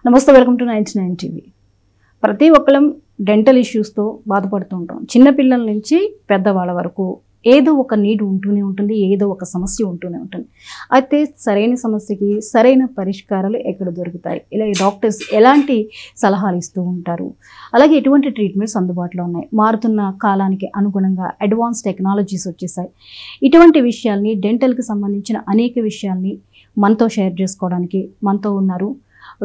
నమస్తే, welcome to 99 TV. ప్రతి ఒక్కరం డెంటల్ ఇష్యూస్తో బాధపడుతూ ఉంటాం. చిన్నపిల్లల నుంచి పెద్దవాళ్ళ వరకు ఏదో ఒక నీడ్ ఉంటూనే ఉంటుంది, ఏదో ఒక సమస్య ఉంటూనే ఉంటుంది. అయితే సరైన సమస్యకి సరైన పరిష్కారాలు ఎక్కడ దొరుకుతాయి, ఇలా డాక్టర్స్ ఎలాంటి సలహాలు ఇస్తూ ఉంటారు, అలాగే ఎటువంటి ట్రీట్మెంట్స్ అందుబాటులో ఉన్నాయి, మారుతున్న కాలానికి అనుగుణంగా అడ్వాన్స్ టెక్నాలజీస్ వచ్చేసాయి. ఇటువంటి విషయాల్ని, డెంటల్కి సంబంధించిన అనేక విషయాల్ని మనతో షేర్ చేసుకోవడానికి మనతో ఉన్నారు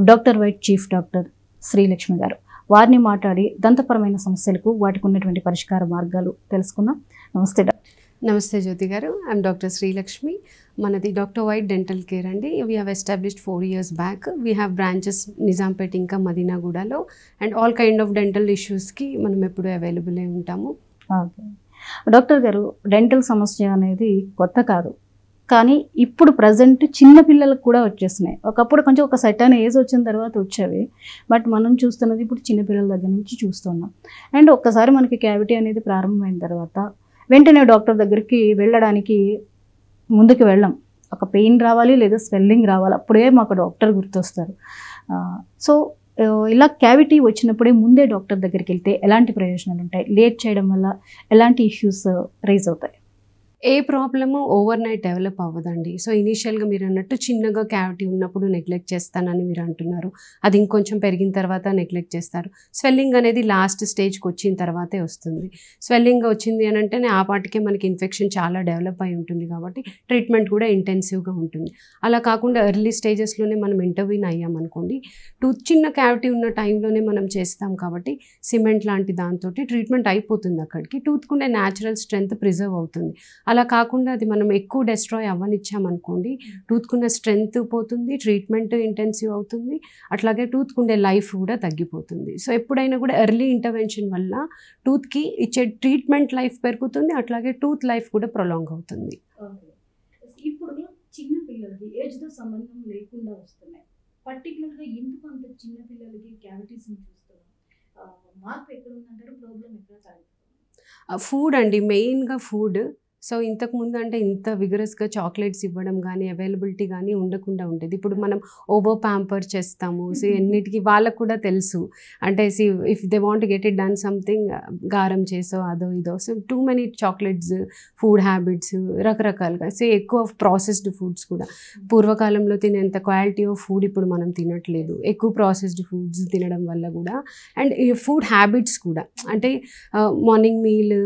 doctor white chief doctor Srilakshmi గారు. వారిని మాట్లాడి దంతపరమైన సమస్యలకు వాటికి ఉన్నటువంటి పరిష్కార మార్గాలు తెలుసుకుందాం. నమస్తే డాక్టర్. నమస్తే జ్యోతి గారు. I'm doctor Srilakshmi. మనది డాక్టర్ వైట్ డెంటల్ కేర్ అండి. We have established 4 years back. We have branches Nizampet ఇంకా మదీనాగూడలో. And all kind of dental ఇష్యూస్కి మనం ఎప్పుడూ అవైలబుల్ అయి ఉంటాము. ఓకే డాక్టర్ గారు, డెంటల్ సమస్య అనేది కొత్త కాదు, కానీ ఇప్పుడు ప్రజెంట్ చిన్నపిల్లలకు కూడా వచ్చేస్తున్నాయి. ఒకప్పుడు కొంచెం ఒక సర్టైన్ ఏజ్ వచ్చిన తర్వాత వచ్చేవి, బట్ మనం చూస్తున్నది ఇప్పుడు చిన్నపిల్లల దగ్గర నుంచి చూస్తున్నాం. అండ్ ఒక్కసారి మనకి క్యావిటీ అనేది ప్రారంభమైన తర్వాత వెంటనే డాక్టర్ దగ్గరికి వెళ్ళడానికి ముందుకు వెళ్ళాం. ఒక పెయిన్ రావాలి లేదా స్వెల్లింగ్ రావాలి, అప్పుడే మాకు డాక్టర్ గుర్తొస్తారు. సో ఇలా క్యావిటీ వచ్చినప్పుడే ముందే డాక్టర్ దగ్గరికి వెళ్తే ఎలాంటి ప్రయోజనాలు ఉంటాయి, లేట్ చేయడం వల్ల ఎలాంటి ఇష్యూస్ రైజ్ అవుతాయి? ఏ ప్రాబ్లము ఓవర్ నైట్ డెవలప్ అవ్వదండి. సో ఇనీషియల్గా మీరు అన్నట్టు చిన్నగా క్యావిటీ ఉన్నప్పుడు నెగ్లెక్ట్ చేస్తానని మీరు అంటున్నారు. అది ఇంకొంచెం పెరిగిన తర్వాత నెగ్లెక్ట్ చేస్తారు. స్వెల్లింగ్ అనేది లాస్ట్ స్టేజ్కి వచ్చిన తర్వాతే వస్తుంది. స్వెల్లింగ్ వచ్చింది అని అంటే ఆ పాటికే మనకి ఇన్ఫెక్షన్ చాలా డెవలప్ అయి ఉంటుంది కాబట్టి ట్రీట్మెంట్ కూడా ఇంటెన్సివ్గా ఉంటుంది. అలా కాకుండా ఎర్లీ స్టేజెస్లోనే మనం ఇంటర్వ్యూన్ అయ్యామనుకోండి, చిన్న క్యావిటీ ఉన్న టైంలోనే మనం చేస్తాం కాబట్టి సిమెంట్ లాంటి దాంతో ట్రీట్మెంట్ అయిపోతుంది. అక్కడికి టూత్కుండే న్యాచురల్ స్ట్రెంగ్త్ ప్రిజర్వ్ అవుతుంది. అలా కాకుండా అది మనం ఎక్కువ డెస్ట్రాయ్ అవ్వనిచ్చామనుకోండి, టూత్కున్న స్ట్రెంగ్త్ పోతుంది, ట్రీట్మెంట్ ఇంటెన్సివ్ అవుతుంది, అట్లాగే టూత్కుండే లైఫ్ కూడా తగ్గిపోతుంది. సో ఎప్పుడైనా కూడా ఎర్లీ ఇంటర్వెన్షన్ వల్ల టూత్కి ఇచ్చే ట్రీట్మెంట్ లైఫ్ పెరుగుతుంది, అట్లాగే టూత్ లైఫ్ కూడా ప్రొలాంగ్ అవుతుంది. ఇప్పుడు చిన్న పిల్లలకి ఏజ్తో సంబంధం లేకుండా వస్తున్నాయి. పర్టికులర్గా ఎందుకు అంత చిన్న పిల్లలకి క్యావిటీస్ని చూస్తున్నాం? మార్పు ఎక్కడ ఉందంటారు? ప్రాబ్లం ఎక్కడ తగ్గుతుంది? ఫుడ్ అండి, మెయిన్గా ఫుడ్. సో ఇంతకుముందు అంటే ఇంత విగరస్గా చాక్లెట్స్ ఇవ్వడం కానీ అవైలబిలిటీ కానీ ఉండకుండా ఉండేది. ఇప్పుడు మనం ఓవర్ ప్యాంపర్ చేస్తాము. సో ఎన్నిటికీ వాళ్ళకు కూడా తెలుసు. అంటే if they want get it done something, గారం చేసో అదో ఇదో. So too many chocolates, food habits రకరకాలుగా. సో ఎక్కువ ప్రాసెస్డ్ ఫుడ్స్ కూడా. పూర్వకాలంలో తినేంత క్వాలిటీ ఆఫ్ ఫుడ్ ఇప్పుడు మనం తినట్లేదు. ఎక్కువ ప్రాసెస్డ్ ఫుడ్స్ తినడం వల్ల కూడా. అండ్ ఈ ఫుడ్ హ్యాబిట్స్ కూడా, అంటే morning meal,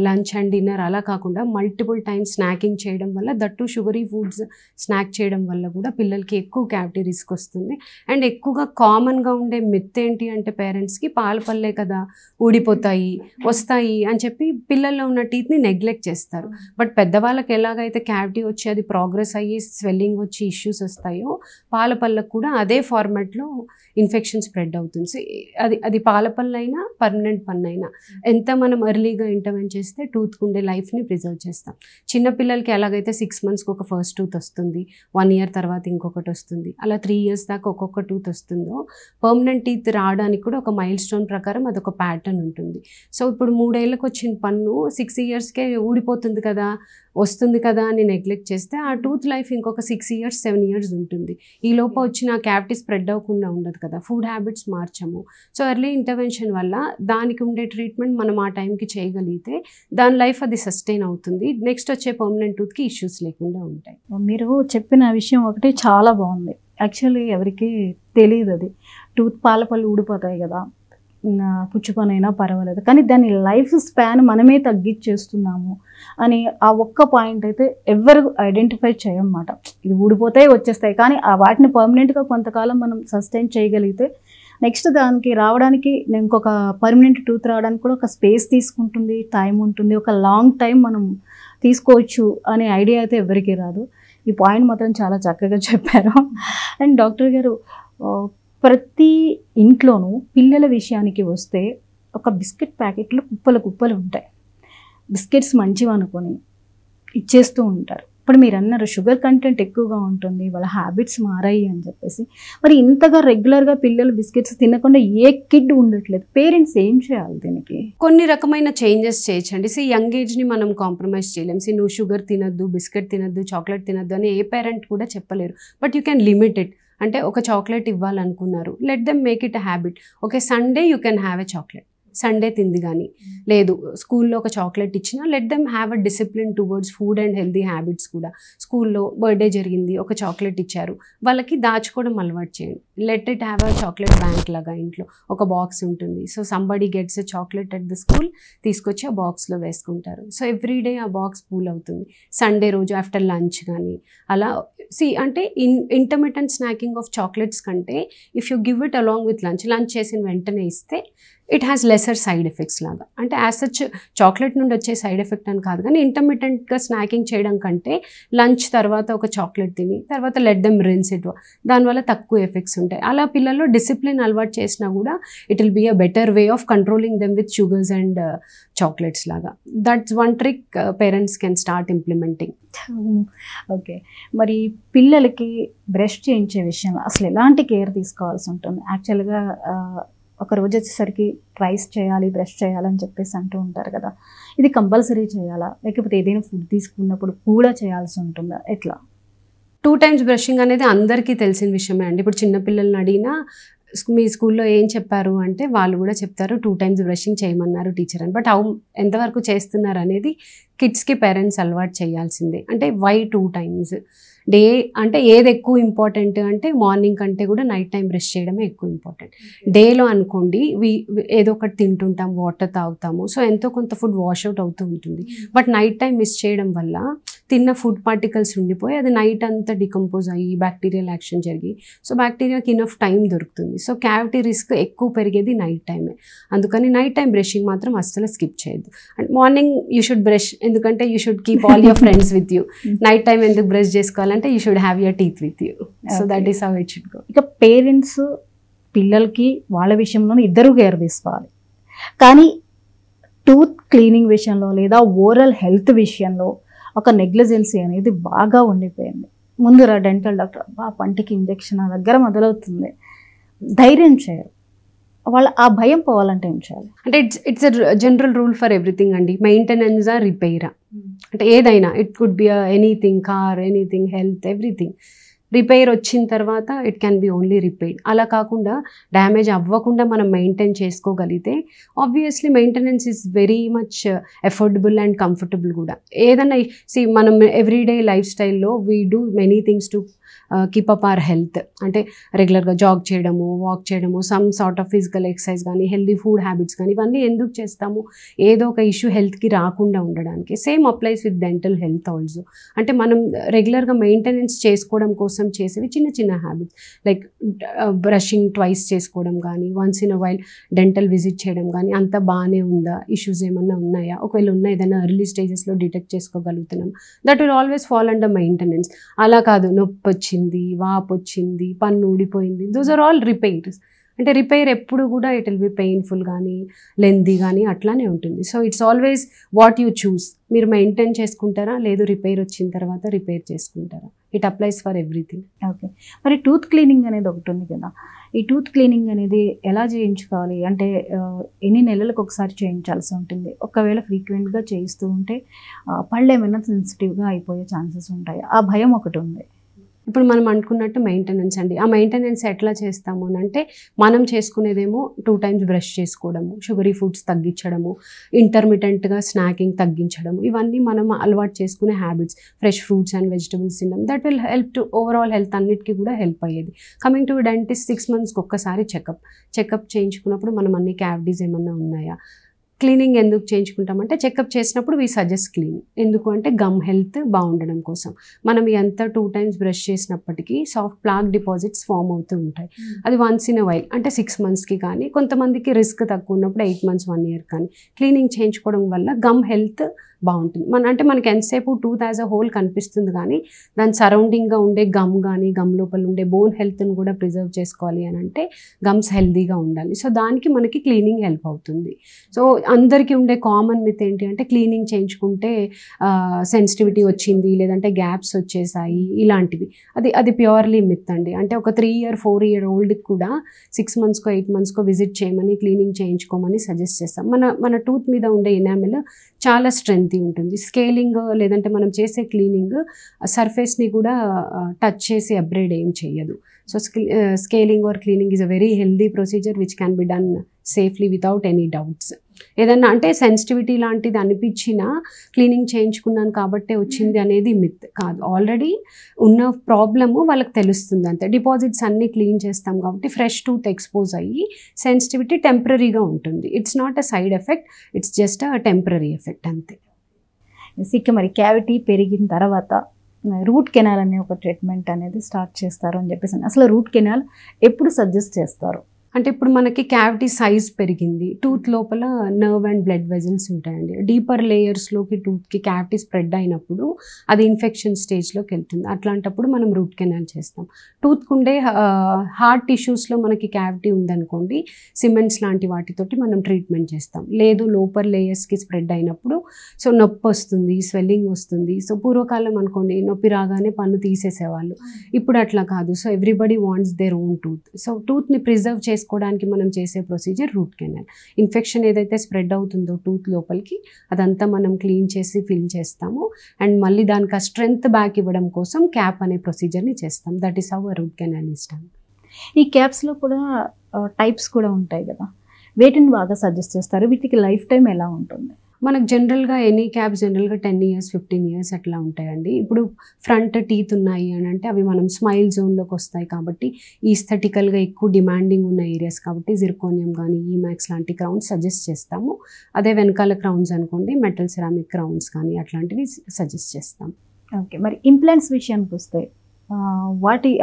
lunch and dinner అలా కాకుండా మల్టిపుల్ టైమ్స్ స్నాకింగ్ చేయడం వల్ల, దట్టు షుగరీ ఫుడ్స్ స్నాక్ చేయడం వల్ల కూడా పిల్లలకి ఎక్కువ క్యావిటీ రిస్క్ వస్తుంది. అండ్ ఎక్కువగా కామన్గా ఉండే మిత్ ఏంటి అంటే పేరెంట్స్కి, పాల పళ్ళే కదా ఊడిపోతాయి వస్తాయి అని చెప్పి పిల్లల్లో ఉన్న టీత్ని నెగ్లెక్ట్ చేస్తారు. బట్ పెద్దవాళ్ళకి ఎలాగైతే క్యావిటీ వచ్చి అది ప్రోగ్రెస్ అయ్యి స్వెల్లింగ్ వచ్చి ఇష్యూస్ వస్తాయో, పాల పళ్ళకు కూడా అదే ఫార్మాట్లో ఇన్ఫెక్షన్ స్ప్రెడ్ అవుతుంది. సో అది పాల పళ్ళు అయినా పర్మనెంట్ పన్ను అయినా ఎంత మనం ఎర్లీగా ఇంటర్వెన్ చేస్తే టూత్కు ఉండే లైఫ్ని ప్రిజర్వ్ చేస్తాం. చిన్నపిల్లలకి ఎలాగైతే 6 monthsకి ఒక ఫస్ట్ టూత్ వస్తుంది, 1 year తర్వాత ఇంకొకటి వస్తుంది, అలా 3 years దాకా ఒక్కొక్క టూత్ వస్తుందో, పర్మనెంట్ టీత్ రావడానికి కూడా ఒక మైల్ స్టోన్ ప్రకారం అదొక ప్యాటర్న్ ఉంటుంది. సో ఇప్పుడు 3 ఏళ్ళకి వచ్చిన పన్ను 6 yearsకే ఊడిపోతుంది కదా, వస్తుంది కదా అని నెగ్లెక్ట్ చేస్తే ఆ టూత్ లైఫ్ ఇంకొక 6 years 7 years ఉంటుంది. ఈ లోప వచ్చిన క్యావిటీ స్ప్రెడ్ అవ్వకుండా ఉండదు కదా. ఫుడ్ హ్యాబిట్స్ మార్చము. సో ఎర్లీ ఇంటర్వెన్షన్ వల్ల దానికి ఉండే ట్రీట్మెంట్ మనం ఆ టైంకి చేయగలిగితే దాని లైఫ్ అది సస్టైన్ అవుతుంది. నెక్స్ట్ వచ్చే పర్మనెంట్ టూత్కి ఇష్యూస్ లేకుండా ఉంటాయి. మీరు చెప్పిన విషయం ఒకటి చాలా బాగుంది. యాక్చువల్లీ ఎవరికి తెలియదు అది. టూత్ పాల పళ్ళు ఊడిపోతాయి కదా, పుచ్చుకొనైనా పర్వాలేదు, కానీ దాని లైఫ్ స్పాన్ మనమే తగ్గించేస్తున్నాము అని ఆ ఒక్క పాయింట్ అయితే ఎవరు ఐడెంటిఫై చేయమన్నమాట. ఇది ఊడిపోతాయి వచ్చేస్తాయి, కానీ ఆ వాటిని పర్మనెంట్గా కొంతకాలం మనం సస్టైన్ చేయగలిగితే నెక్స్ట్ దానికి రావడానికి, ఇంకొక పర్మనెంట్ టూత్ రావడానికి కూడా ఒక స్పేస్ తీసుకుంటుంది, టైం ఉంటుంది, ఒక లాంగ్ టైం మనం తీసుకోవచ్చు అనే ఐడియా అయితే ఎవరికి రాదు. ఈ పాయింట్ మాత్రం చాలా చక్కగా చెప్పారు. అండ్ డాక్టర్ గారు, ప్రతి ఇంట్లోనూ పిల్లల విషయానికి వస్తే ఒక బిస్కెట్ ప్యాకెట్లు కుప్పలు ఉంటాయి. బిస్కెట్స్ మంచివి అనుకొని ఇచ్చేస్తూ ఉంటారు. ఇప్పుడు మీరు అన్నారు షుగర్ కంటెంట్ ఎక్కువగా ఉంటుంది, వాళ్ళ హ్యాబిట్స్ మారాయి అని చెప్పేసి. మరి ఇంతగా రెగ్యులర్గా పిల్లలు బిస్కెట్స్ తినకుండా ఏ కిడ్ ఉండట్లేదు, పేరెంట్స్ ఏం చేయాలి దీనికి? కొన్ని రకమైన చేంజెస్ చేయొచ్చండి. యంగ్ ఏజ్ని మనం కాంప్రమైజ్ చేయలేం. నువ్వు షుగర్ తినద్దు, బిస్కెట్ తినద్దు, చాక్లెట్ తినద్దు అని ఏ పేరెంట్ కూడా చెప్పలేరు. But you can limit it. అంటే ఒక చాక్లెట్ ఇవ్వాలనుకున్నారు, let them make it a habit. Okay, Sunday you can have a chocolate, Sunday తింది కానీ లేదు స్కూల్లో ఒక చాక్లెట్ ఇచ్చినా let them have a discipline towards food and healthy habits కూడా. స్కూల్లో బర్త్డే జరిగింది, ఒక చాక్లెట్ ఇచ్చారు, వాళ్ళకి దాచుకోవడం అలవాటు చేయండి. Let it have a chocolate bank లాగా, ఇంట్లో ఒక బాక్స్ ఉంటుంది. So somebody gets a chocolate at the school, తీసుకొచ్చి ఆ బాక్స్లో వేసుకుంటారు. సో ఎవ్రీడే ఆ బాక్స్ ఫుల్ అవుతుంది. సండే రోజు ఆఫ్టర్ లంచ్ కానీ అలా అంటే ఇంటర్మిటెంట్ స్నాకింగ్ ఆఫ్ చాక్లెట్స్ కంటే if you give it along with lunch చేసిన వెంటనే ఇస్తే it has lesser side effects లాగా. అంటే యాజ్ సచ్ చాక్లెట్ నుండి వచ్చే సైడ్ ఎఫెక్ట్ అని కాదు, కానీ ఇంటర్మిటెంట్గా స్నాకింగ్ చేయడం కంటే లంచ్ తర్వాత ఒక చాక్లెట్ తిని తర్వాత లెట్ దెమ్ రిన్స్ ఇట్, దానివల్ల తక్కువ ఎఫెక్ట్స్ ఉంటాయి. అలా పిల్లల్లో డిసిప్లిన్ అలవాటు చేసినా కూడా it will be a better way of controlling them with sugars and chocolates లాగా. That's one trick parents can start implementing. Okay, మరి పిల్లలకి బ్రష్ చేయించే విషయంలో అసలు ఎలాంటి కేర్ తీసుకోవాల్సి ఉంటుంది? యాక్చువల్గా ఒక రోజు వచ్చేసరికి ట్వైస్ చేయాలి, బ్రష్ చేయాలని చెప్పేసి అంటూ ఉంటారు కదా, ఇది కంపల్సరీ చేయాలా, లేకపోతే ఏదైనా ఫుడ్ తీసుకున్నప్పుడు కూడా చేయాల్సి ఉంటుందా, ఎట్లా? 2 times బ్రషింగ్ అనేది అందరికీ తెలిసిన విషయమే అండి. ఇప్పుడు చిన్నపిల్లల్ని అడిగినా మీ స్కూల్లో ఏం చెప్పారు అంటే వాళ్ళు కూడా చెప్తారు 2 times బ్రషింగ్ చేయమన్నారు టీచర్ అని. బట్ ఎంతవరకు చేస్తున్నారు అనేది కిడ్స్కి పేరెంట్స్ అలవాటు చేయాల్సిందే. అంటే వై 2 times? డే అంటే ఏది ఎక్కువ ఇంపార్టెంట్ అంటే మార్నింగ్ కంటే కూడా నైట్ టైం బ్రష్ చేయడమే ఎక్కువ ఇంపార్టెంట్. డేలో అనుకోండి ఏదో ఒకటి తింటుంటాం, వాటర్ తాగుతాము, సో ఎంతో కొంత ఫుడ్ వాష్ అవుట్ అవుతూ ఉంటుంది. బట్ నైట్ టైం మిస్ చేయడం వల్ల తిన్న ఫుడ్ పార్టికల్స్ ఉండిపోయి అది నైట్ అంతా డికంపోజ్ అయ్యి బ్యాక్టీరియల్ యాక్షన్ జరిగి సో బ్యాక్టీరియాకి ఇనఫ్ టైం దొరుకుతుంది. సో క్యావిటీ రిస్క్ ఎక్కువ పెరిగేది నైట్ టైమే. అందుకని నైట్ టైం బ్రషింగ్ మాత్రం అస్సలు స్కిప్ చేయొద్దు. And morning you should brush, ఎందుకంటే you should keep all your friends with you. Night time ఎందుకు బ్రష్ చేసుకోవాలంటే you should have your teeth with you. So that is how it should go. ఇక parents పిల్లలకి వాళ్ళ విషయంలోనే ఇద్దరు care తీసుకోవాలి, కానీ టూత్ క్లీనింగ్ విషయంలో లేదా ఓరల్ హెల్త్ విషయంలో ఒక నెగ్లిజెన్సీ అనేది బాగా ఉండిపోయింది. ముందురా డెంటల్ డాక్టర్ పంటికి ఇంజెక్షన్ దగ్గర మొదలవుతుంది, ధైర్యం చేయరు. వాళ్ళ ఆ భయం పోవాలంటే ఏం చేయాలి? అంటే it's a general rule for everything అండి. మెయింటెనెన్స్ రిపేరా, అంటే ఏదైనా it could be anything, car, anything, health, everything. Repair వచ్చిన తర్వాత it can be only repaired. అలా కాకుండా డ్యామేజ్ అవ్వకుండా మనం మెయింటైన్ చేసుకోగలిగితే obviously maintenance is very much affordable and comfortable కూడా. ఏదన్నా మనం ఎవ్రీడే లైఫ్ స్టైల్లో we do many things to keep up our health. అంటే రెగ్యులర్గా జాగ్ చేయడము, వాక్ చేయడము, some sort of physical exercise కానీ, హెల్దీ ఫుడ్ హ్యాబిట్స్ కానీ, ఇవన్నీ ఎందుకు చేస్తాము? ఏదో ఒక ఇష్యూ హెల్త్కి రాకుండా ఉండడానికి. Same applies with dental health also. అంటే మనం రెగ్యులర్గా మెయింటెనెన్స్ చేసుకోవడం కోసం చేసేవి చిన్న చిన్న హ్యాబిట్స్ లైక్ బ్రషింగ్ ట్వైస్ చేసుకోవడం కానీ, once in a while dental visit చేయడం కానీ, అంత బాగానే ఉందా, ఇష్యూస్ ఏమన్నా ఉన్నాయా, ఒకవేళ ఉన్నా ఏదైనా ఎర్లీ స్టేజెస్లో డిటెక్ట్ చేసుకోగలుగుతున్నాం, that will always fall under maintenance. అలా కాదు నొప్పి వచ్చింది, వాపు వచ్చింది, పన్ను ఊడిపోయింది, దోస్ ఆర్ ఆల్ రిపేర్స్. అంటే రిపేర్ ఎప్పుడు కూడా ఇట్ విల్ బి పెయిన్ఫుల్ కానీ లెంతీ కానీ అట్లానే ఉంటుంది. So it's always what you choose. మీరు మెయింటైన్ చేసుకుంటారా, లేదు రిపేర్ వచ్చిన తర్వాత రిపేర్ చేసుకుంటారా. It applies for everything. Okay, మరి టూత్ క్లీనింగ్ అనేది ఒకటి ఉంది కదా, ఈ టూత్ క్లీనింగ్ అనేది ఎలా చేయించుకోవాలి? అంటే ఎన్ని నెలలకు ఒకసారి చేయించాల్సి ఉంటుంది? ఒకవేళ ఫ్రీక్వెంట్గా చేయిస్తూ ఉంటే పళ్ళు ఏమైనా సెన్సిటివ్గా అయిపోయే ఛాన్సెస్ ఉంటాయి, ఆ భయం ఒకటి ఉంది. ఇప్పుడు మనం అనుకున్నట్టు మెయింటెనెన్స్ అండి. ఆ మెయింటెనెన్స్ ఎట్లా చేస్తాము అని అంటే మనం చేసుకునేదేమో 2 times బ్రష్ చేసుకోవడము, షుగరీ ఫుడ్స్ తగ్గించడము, ఇంటర్మిటెంట్గా స్నాకింగ్ తగ్గించడము, ఇవన్నీ మనం అలవాటు చేసుకునే habits. Fresh fruits and vegetables తినడం, that will help to overall health అన్నిటికీ కూడా హెల్ప్ అయ్యేది. కమింగ్ టు డెంటిస్ట్ 6 monthsకి ఒక్కసారి చెకప్ చేయించుకున్నప్పుడు మనం అన్ని క్యావిటీస్ ఏమన్నా ఉన్నాయా. క్లీనింగ్ ఎందుకు చేయించుకుంటామంటే చెకప్ చేసినప్పుడు వీ సజెస్ట్ క్లీనింగ్. ఎందుకు అంటే గమ్ హెల్త్ బాగుండడం కోసం. మనం ఎంత 2 times బ్రష్ చేసినప్పటికీ సాఫ్ట్ ప్లాక్ డిపాజిట్స్ ఫామ్ అవుతూ ఉంటాయి. అది వన్స్ ఇన్ అ వైల్ అంటే 6 monthsకి కానీ, కొంతమందికి రిస్క్ తక్కువ ఉన్నప్పుడు 8 months 1 year కానీ క్లీనింగ్ చేయించుకోవడం వల్ల గమ్ హెల్త్ బాగుంటుంది. అంటే మనకి ఎంతసేపు టూత్ యాజ్ అ హోల్ కనిపిస్తుంది కానీ దాని సరౌండింగ్గా ఉండే గమ్ కానీ గమ్ లోపల ఉండే బోన్ హెల్త్ని కూడా ప్రిజర్వ్ చేసుకోవాలి అని అంటే గమ్స్ హెల్తీగా ఉండాలి. సో దానికి మనకి క్లీనింగ్ హెల్ప్ అవుతుంది. సో అందరికీ ఉండే కామన్ మిత్ ఏంటి అంటే క్లీనింగ్ చేయించుకుంటే సెన్సిటివిటీ వచ్చింది, లేదంటే గ్యాప్స్ వచ్చేసాయి, ఇలాంటివి. అది ప్యూర్లీ మిత్ అండి. అంటే ఒక 3 year 4 year ఓల్డ్కి కూడా 6 monthsకో 8 monthsకో విజిట్ చేయమని, క్లీనింగ్ చేయించుకోమని సజెస్ట్ చేస్తాం. మన టూత్ మీద ఉండే ఎనామెల్ చాలా స్ట్రెంత్ ఉంటుంది. స్కేలింగ్ లేదంటే మనం చేసే క్లీనింగ్ సర్ఫేస్ని కూడా టచ్ చేసి అబ్రేడ్ ఏం చేయదు. So scaling or cleaning is a very healthy procedure which can be done safely without any doubts. ఏదన్నా అంటే సెన్సిటివిటీ లాంటిది అనిపించినా క్లీనింగ్ చేయించుకున్నాను కాబట్టే వచ్చింది అనేది మిత్ కాదు. ఆల్రెడీ ఉన్న ప్రాబ్లము వాళ్ళకి తెలుస్తుంది అంతే. డిపాజిట్స్ అన్నీ క్లీన్ చేస్తాం కాబట్టి ఫ్రెష్ టూత్ ఎక్స్పోజ్ అయ్యి సెన్సిటివిటీ టెంపరీగా ఉంటుంది. It's not a side effect, it's just a temporary effect అంతే. ఇక మరి క్యావిటీ పెరిగిన తర్వాత రూట్ కెనాల్ అనే ఒక ట్రీట్మెంట్ అనేది స్టార్ట్ చేస్తారు అని చెప్పేసి, అసలు రూట్ కెనాల్ ఎప్పుడు సజెస్ట్ చేస్తారు? అంటే ఇప్పుడు మనకి క్యావిటీ సైజ్ పెరిగింది, టూత్ లోపల నర్వ్ అండ్ బ్లడ్ వెజల్స్ ఉంటాయండి. డీపర్ లేయర్స్లోకి టూత్కి క్యావిటీ స్ప్రెడ్ అయినప్పుడు అది ఇన్ఫెక్షన్ స్టేజ్లోకి వెళ్తుంది. అట్లాంటప్పుడు మనం రూట్ కెనాల్ చేస్తాం. టూత్కు ఉండే హార్ట్ టిష్యూస్లో మనకి క్యావిటీ ఉందనుకోండి, సిమెంట్స్ లాంటి వాటితోటి మనం ట్రీట్మెంట్ చేస్తాం. లేదు లోపర్ లేయర్స్కి స్ప్రెడ్ అయినప్పుడు సో నొప్పి వస్తుంది, స్వెల్లింగ్ వస్తుంది. సో పూర్వకాలం అనుకోండి నొప్పి రాగానే పన్ను తీసేసేవాళ్ళు, ఇప్పుడు అట్లా కాదు. So everybody wants their own tooth. So టూత్ని ప్రిజర్వ్ చేసుకోవడానికి మనం చేసే ప్రొసీజర్ రూట్ కెనాల్. ఇన్ఫెక్షన్ ఏదైతే స్ప్రెడ్ అవుతుందో టూత్ లోపలికి అదంతా మనం క్లీన్ చేసి ఫిల్ చేస్తాము. అండ్ మళ్ళీ దానికి ఆ స్ట్రెంగ్త్ బ్యాక్ ఇవ్వడం కోసం క్యాప్ అనే ప్రొసీజర్ని చేస్తాం. That is how root canal is done. ఈ క్యాప్స్లో కూడా టైప్స్ కూడా ఉంటాయి కదా, వేటిని బాగా సజెస్ట్ చేస్తారు? వీటికి లైఫ్ టైం ఎలా ఉంటుంది? మనకు జనరల్గా ఎనీ క్యాప్స్ జనరల్గా 10 years 15 years అట్లా ఉంటాయండి. ఇప్పుడు ఫ్రంట్ టీత్ ఉన్నాయి అని అంటే అవి మనం స్మైల్ జోన్లోకి వస్తాయి కాబట్టి ఈస్థెటికల్గా ఎక్కువ డిమాండింగ్ ఉన్న ఏరియాస్ కాబట్టి జిర్కోనియం కానీ ఈమాక్స్ లాంటి క్రౌన్స్ సజెస్ట్ చేస్తాము. అదే వెనకాల క్రౌన్స్ అనుకోండి మెటల్ సెరామిక్ క్రౌన్స్ కానీ అట్లాంటివి సజెస్ట్ చేస్తాం. ఓకే, మరి ఇంప్లాంట్స్ విషయానికి వస్తే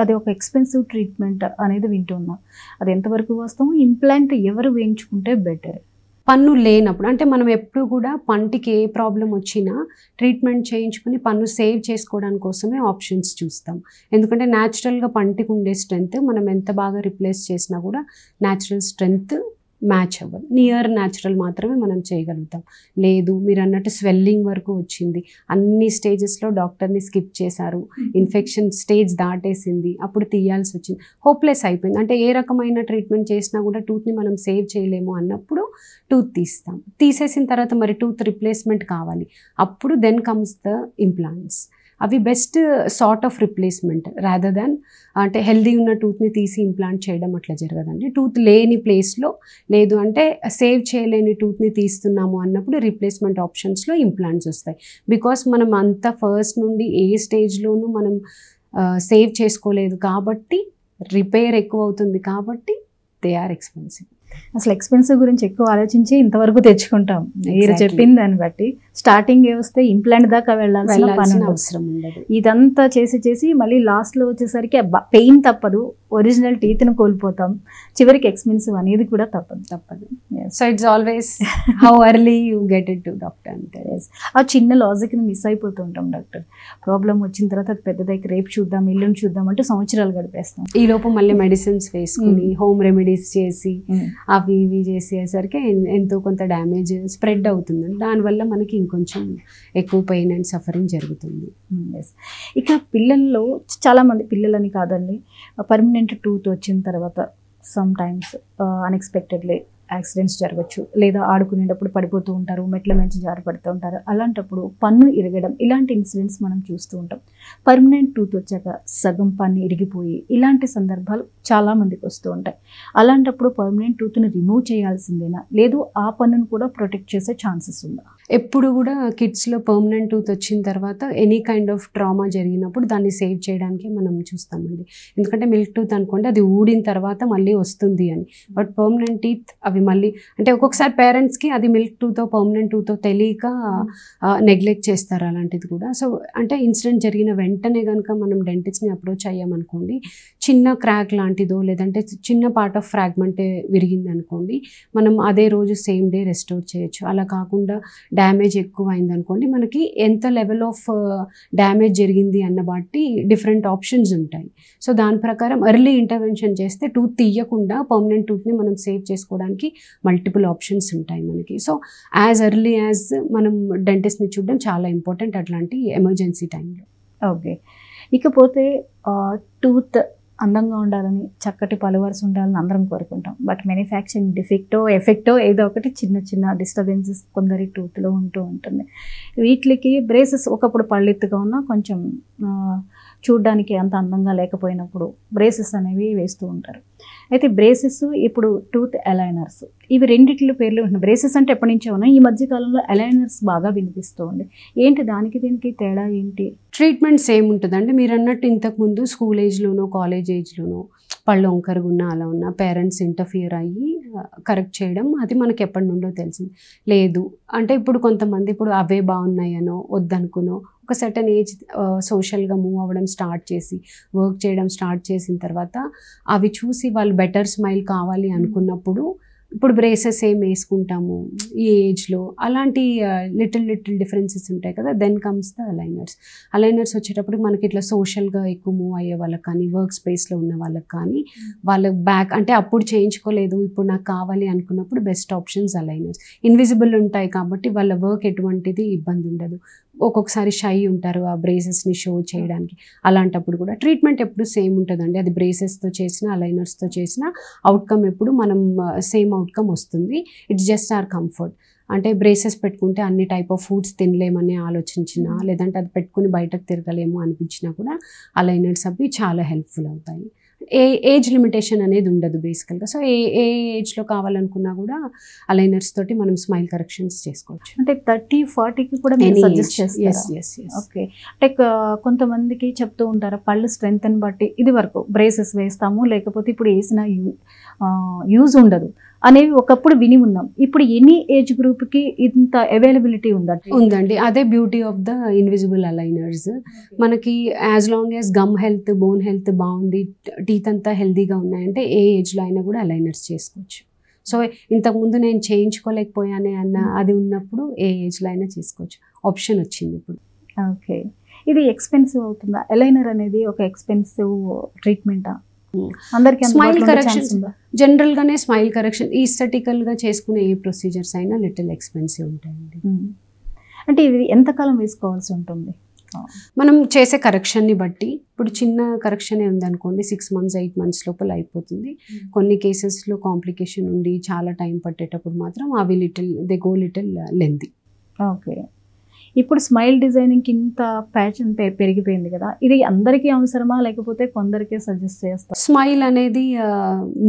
అది ఒక ఎక్స్పెన్సివ్ ట్రీట్మెంట్ అనేది వింటున్నాం. అది ఎంతవరకు వస్తాము? ఇంప్లాంట్ ఎవరు వేయించుకుంటే బెటర్? పన్ను లేనప్పుడు, అంటే మనం ఎప్పుడు కూడా పంటికి ఏ ప్రాబ్లం వచ్చినా ట్రీట్మెంట్ చేయించుకుని పన్ను సేవ్ చేసుకోవడానికి కోసమే ఆప్షన్స్ చూస్తాం. ఎందుకంటే న్యాచురల్గా పంటికి ఉండే స్ట్రెంగ్త్ మనం ఎంత బాగా రిప్లేస్ చేసినా కూడా న్యాచురల్ స్ట్రెంగ్త్ మ్యాచ్ అవ్వదు. నియర్ న్యాచురల్ మాత్రమే మనం చేయగలుగుతాం. లేదు మీరు అన్నట్టు స్వెల్లింగ్ వరకు వచ్చింది, అన్ని స్టేజెస్లో డాక్టర్ని స్కిప్ చేశారు, ఇన్ఫెక్షన్ స్టేజ్ దాటేసింది, అప్పుడు తీయాల్సి వచ్చింది, హోప్లెస్ అయిపోయింది, అంటే ఏ రకమైన ట్రీట్మెంట్ చేసినా కూడా టూత్ని మనం సేవ్ చేయలేము అన్నప్పుడు టూత్ తీస్తాం. తీసేసిన తర్వాత మరి టూత్ రిప్లేస్మెంట్ కావాలి, అప్పుడు దెన్ కమ్స్ ద ఇంప్లాంట్స్. అవి best sort of replacement rather than అంటే హెల్దీ ఉన్న టూత్ని తీసి ఇంప్లాంట్ చేయడం అట్లా జరగదండి. టూత్ లేని ప్లేస్లో లేదు అంటే సేవ్ చేయలేని టూత్ని తీస్తున్నాము అన్నప్పుడు రీప్లేస్మెంట్ ఆప్షన్స్లో ఇంప్లాంట్స్ వస్తాయి. బికాస్ మనం అంత ఫస్ట్ నుండి ఏ స్టేజ్లోనూ మనం సేవ్ చేసుకోలేదు కాబట్టి రిపేర్ ఎక్కువ అవుతుంది కాబట్టి దే ఆర్ ఎక్స్పెన్సివ్. అసలు ఎక్స్పెన్సివ్ గురించి ఎక్కువ ఆలోచించి ఇంతవరకు తెచ్చుకుంటాం. మీరు చెప్పింది దాన్ని బట్టి స్టార్టింగ్ వస్తే ఇంప్లాంట్ దాకా వెళ్ళాల్సిన అవసరం ఉండదు. ఇదంతా చేసి మళ్ళీ లాస్ట్లో వచ్చేసరికి పెయిన్ తప్పదు, ఒరిజినల్ టీత్ని కోల్పోతాం, చివరికి ఎక్స్పెన్సివ్ అనేది కూడా తప్పదు. So it's always how early you get it to doctor అంటే. ఆ చిన్న లాజిక్ని మిస్ అయిపోతుంటాం డాక్టర్. ప్రాబ్లం వచ్చిన తర్వాత అది పెద్దదైతే రేపు చూద్దాం ఎల్లుండి చూద్దాం అంటే సంవత్సరాలు గడిపేస్తాం. ఈ లోపు మళ్ళీ మెడిసిన్స్ వేసుకుని హోమ్ రెమెడీస్ చేసి అవి ఇవి చేసేసరికి ఎంతో కొంత డ్యామేజ్ స్ప్రెడ్ అవుతుంది. దానివల్ల మనకి ఇంకొంచెం ఎక్కువ పెయిన్ అండ్ సఫరింగ్ జరుగుతుంది. ఇక పిల్లల్లో చాలామంది, పిల్లలని కాదండి, పర్మనెంట్ టూత్ వచ్చిన తర్వాత సమ్ టైమ్స్ అన్ఎక్స్పెక్టెడ్లీ యాక్సిడెంట్స్ జరగచ్చు, లేదా ఆడుకునేటప్పుడు పడిపోతూ ఉంటారు, మెట్ల నుంచి జారిపడుతూ ఉంటారు. అలాంటప్పుడు పన్ను ఇరగడం, ఇలాంటి ఇన్సిడెంట్స్ మనం చూస్తూ ఉంటాం. పర్మనెంట్ టూత్ వచ్చాక సగం పన్ను ఇరిగిపోయి ఇలాంటి సందర్భాలు చాలామందికి వస్తూ ఉంటాయి. అలాంటప్పుడు పర్మనెంట్ టూత్ని రిమూవ్ చేయాల్సిందేనా, లేదు ఆ పన్నును కూడా ప్రొటెక్ట్ చేసే ఛాన్సెస్ ఉందా? ఎప్పుడు కూడా కిడ్స్లో పర్మనెంట్ టూత్ వచ్చిన తర్వాత ఎనీ కైండ్ ఆఫ్ ట్రామా జరిగినప్పుడు దాన్ని సేవ్ చేయడానికి మనం చూస్తామండి. ఎందుకంటే మిల్క్ టూత్ అనుకోండి అది ఊడిన తర్వాత మళ్ళీ వస్తుంది అని, బట్ పర్మనెంట్ టీత్ అవి మళ్ళీ అంటే ఒక్కొక్కసారి పేరెంట్స్కి అది మిల్క్ టూతో పర్మనెంట్ టూతో తెలియక నెగ్లెక్ట్ చేస్తారు అలాంటిది కూడా. సో అంటే ఇన్సిడెంట్ జరిగిన వెంటనే కనుక మనం డెంటిస్ట్ని అప్రోచ్ అయ్యామనుకోండి, చిన్న క్రాక్ లాంటిదో లేదంటే చిన్న పార్ట్ ఆఫ్ ఫ్రాగ్మెంటే విరిగింది అనుకోండి, మనం అదే రోజు సేమ్ డే రెస్టోర్ చేయొచ్చు. అలా కాకుండా డ్యామేజ్ ఎక్కువ అయిందనుకోండి, మనకి ఎంత లెవెల్ ఆఫ్ డ్యామేజ్ జరిగింది అన్న బట్టి డిఫరెంట్ ఆప్షన్స్ ఉంటాయి. సో దాని ప్రకారం ఎర్లీ ఇంటర్వెన్షన్ చేస్తే టూత్ తీయకుండా పర్మనెంట్ టూత్ని మనం సేవ్ చేసుకోవడానికి మల్టిపుల్ ఆప్షన్స్ ఉంటాయి మనకి. సో యాజ్ ఎర్లీ యాజ్ మనం డెంటిస్ట్ని చూడడం చాలా ఇంపార్టెంట్ అట్లాంటి ఎమర్జెన్సీ టైంలో. ఓకే, ఇకపోతే టూత్ అందంగా ఉండాలని, చక్కటి పలువరస ఉండాలని అందరం కోరుకుంటాం. బట్ మ్యానుఫ్యాక్చరింగ్ డిఫెక్టో ఎఫెక్టో ఏదో ఒకటి చిన్న చిన్న డిస్టర్బెన్సెస్ కొందరి టూత్లో ఉంటూ ఉంటుంది. వీటికి బ్రేసెస్ ఒకప్పుడు పళ్ళెత్తుగా ఉన్నా కొంచెం చూడడానికి అంత అందంగా లేకపోయినప్పుడు బ్రేసెస్ అనేవి వేస్తూ ఉంటారు. అయితే బ్రేసెస్ ఇప్పుడు టూత్ అలైనర్స్, ఇవి రెండిట్ల పేర్లు ఉంటున్నాయి. బ్రేసెస్ అంటే ఎప్పటి నుంచో ఉన్నాయి, ఈ మధ్య కాలంలో అలైనర్స్ బాగా వినిపిస్తూ ఉంది. ఏంటి దానికి దీనికి తేడా ఏంటి? ట్రీట్మెంట్ సేమ్ ఉంటుందండి. మీరు అన్నట్టు ఇంతకుముందు స్కూల్ ఏజ్లోనో కాలేజ్ ఏజ్లోనో పళ్ళు వంకరగా ఉన్నా అలా ఉన్నా పేరెంట్స్ ఇంటర్ఫియర్ అయ్యి కరెక్ట్ చేయడం అది మనకి ఎప్పటి నుండో తెలిసింది. లేదు అంటే ఇప్పుడు కొంతమంది ఇప్పుడు అవే బాగున్నాయనో వద్దనుకునో ఒక సర్టన్ ఏజ్ సోషల్గా మూవ్ అవ్వడం స్టార్ట్ చేసి వర్క్ చేయడం స్టార్ట్ చేసిన తర్వాత అవి చూసి వాళ్ళు బెటర్ స్మైల్ కావాలి అనుకున్నప్పుడు ఇప్పుడు బ్రేసెస్ ఏం వేసుకుంటాము ఈ ఏజ్లో, అలాంటి లిటిల్ డిఫరెన్సెస్ ఉంటాయి కదా. దెన్ కమ్స్ ద అలైనర్స్ వచ్చేటప్పుడు మనకి ఇట్లా సోషల్గా ఎక్కువ మూవ్ అయ్యే వాళ్ళకి కానీ వర్క్ స్పేస్లో ఉన్న వాళ్ళకి కానీ వాళ్ళ బ్యాక్ అంటే అప్పుడు చేయించుకోలేదు ఇప్పుడు నాకు కావాలి అనుకున్నప్పుడు బెస్ట్ ఆప్షన్స్ అలైనర్స్. ఇన్విజిబుల్ ఉంటాయి కాబట్టి వాళ్ళ వర్క్ ఎటువంటిది ఇబ్బంది ఉండదు. ఒక్కొక్కసారి షై ఉంటారు ఆ బ్రేసెస్ని షో చేయడానికి, అలాంటప్పుడు కూడా ట్రీట్మెంట్ ఎప్పుడు సేమ్ ఉంటుందండి. అది బ్రేసెస్తో చేసిన అలైనర్స్తో చేసిన అవుట్కమ్ ఎప్పుడు మనం సేమ్ అవుట్కమ్ వస్తుంది. It's just our comfort. అంటే బ్రేసెస్ పెట్టుకుంటే అన్ని టైప్ ఆఫ్ ఫుడ్స్ తినలేమని ఆలోచించినా లేదంటే అది పెట్టుకుని బయటకు తిరగలేము అనిపించినా కూడా అలైనర్స్ అవి చాలా హెల్ప్ఫుల్ అవుతాయి. ఏజ్ లిమిటేషన్ అనేది ఉండదు బేసికల్గా. సో ఏ ఏజ్లో కావాలనుకున్నా కూడా అలైనర్స్ తోటి మనం స్మైల్ కరెక్షన్స్ చేసుకోవచ్చు. అంటే 30-40కి కూడా మీరు సజెస్ట్ చేస్తారు? ఓకే. అంటే కొంతమందికి చెప్తూ ఉంటారు పళ్ళు స్ట్రెంగ్త్ని బట్టి ఇది వరకు బ్రేసెస్ వేస్తాము లేకపోతే ఇప్పుడు వేసిన యూజ్ ఉండదు అనేవి ఒకప్పుడు విని ఉన్నాం. ఇప్పుడు ఎనీ ఏజ్ గ్రూప్కి ఇంత అవైలబిలిటీ ఉందండి. అదే beauty of the invisible aligners. మనకి as long as gum health bone health బాగుంది, టీత్ అంతా హెల్తీగా ఉన్నాయంటే ఏ ఏజ్లో అయినా కూడా అలైనర్స్ చేసుకోవచ్చు. సో ఇంతకుముందు నేను చేయించుకోలేకపోయానే అన్న అది ఉన్నప్పుడు ఏ ఏజ్లో అయినా చేసుకోవచ్చు, ఆప్షన్ వచ్చింది ఇప్పుడు. ఓకే. ఇది ఎక్స్పెన్సివ్ అవుతుందా? అలైనర్ అనేది ఒక ఎక్స్పెన్సివ్ ట్రీట్మెంటా? అందరికీ స్మైల్ కరెక్షన్ జనరల్గానే స్మైల్ కరెక్షన్ ఈస్థెటికల్గా చేసుకునే ఏ ప్రొసీజర్స్ అయినా లిటిల్ ఎక్స్పెన్సివ్ ఉంటాయండి. అంటే ఇది ఎంతకాలం వేసుకోవాల్సి ఉంటుంది? మనం చేసే కరెక్షన్ని బట్టి ఇప్పుడు చిన్న కరెక్షనే ఉందనుకోండి 6 months 8 months లోపల అయిపోతుంది. కొన్ని కేసెస్లో కాంప్లికేషన్ ఉండి చాలా టైం పట్టేటప్పుడు మాత్రం అవి they go little lengthy. Okay. ఇప్పుడు స్మైల్ డిజైనింగ్కి ఇంత ప్యాషన్ పెరిగిపోయింది కదా, ఇది అందరికీ అవసరమా లేకపోతే కొందరికే సజెస్ట్ చేస్తారు? స్మైల్ అనేది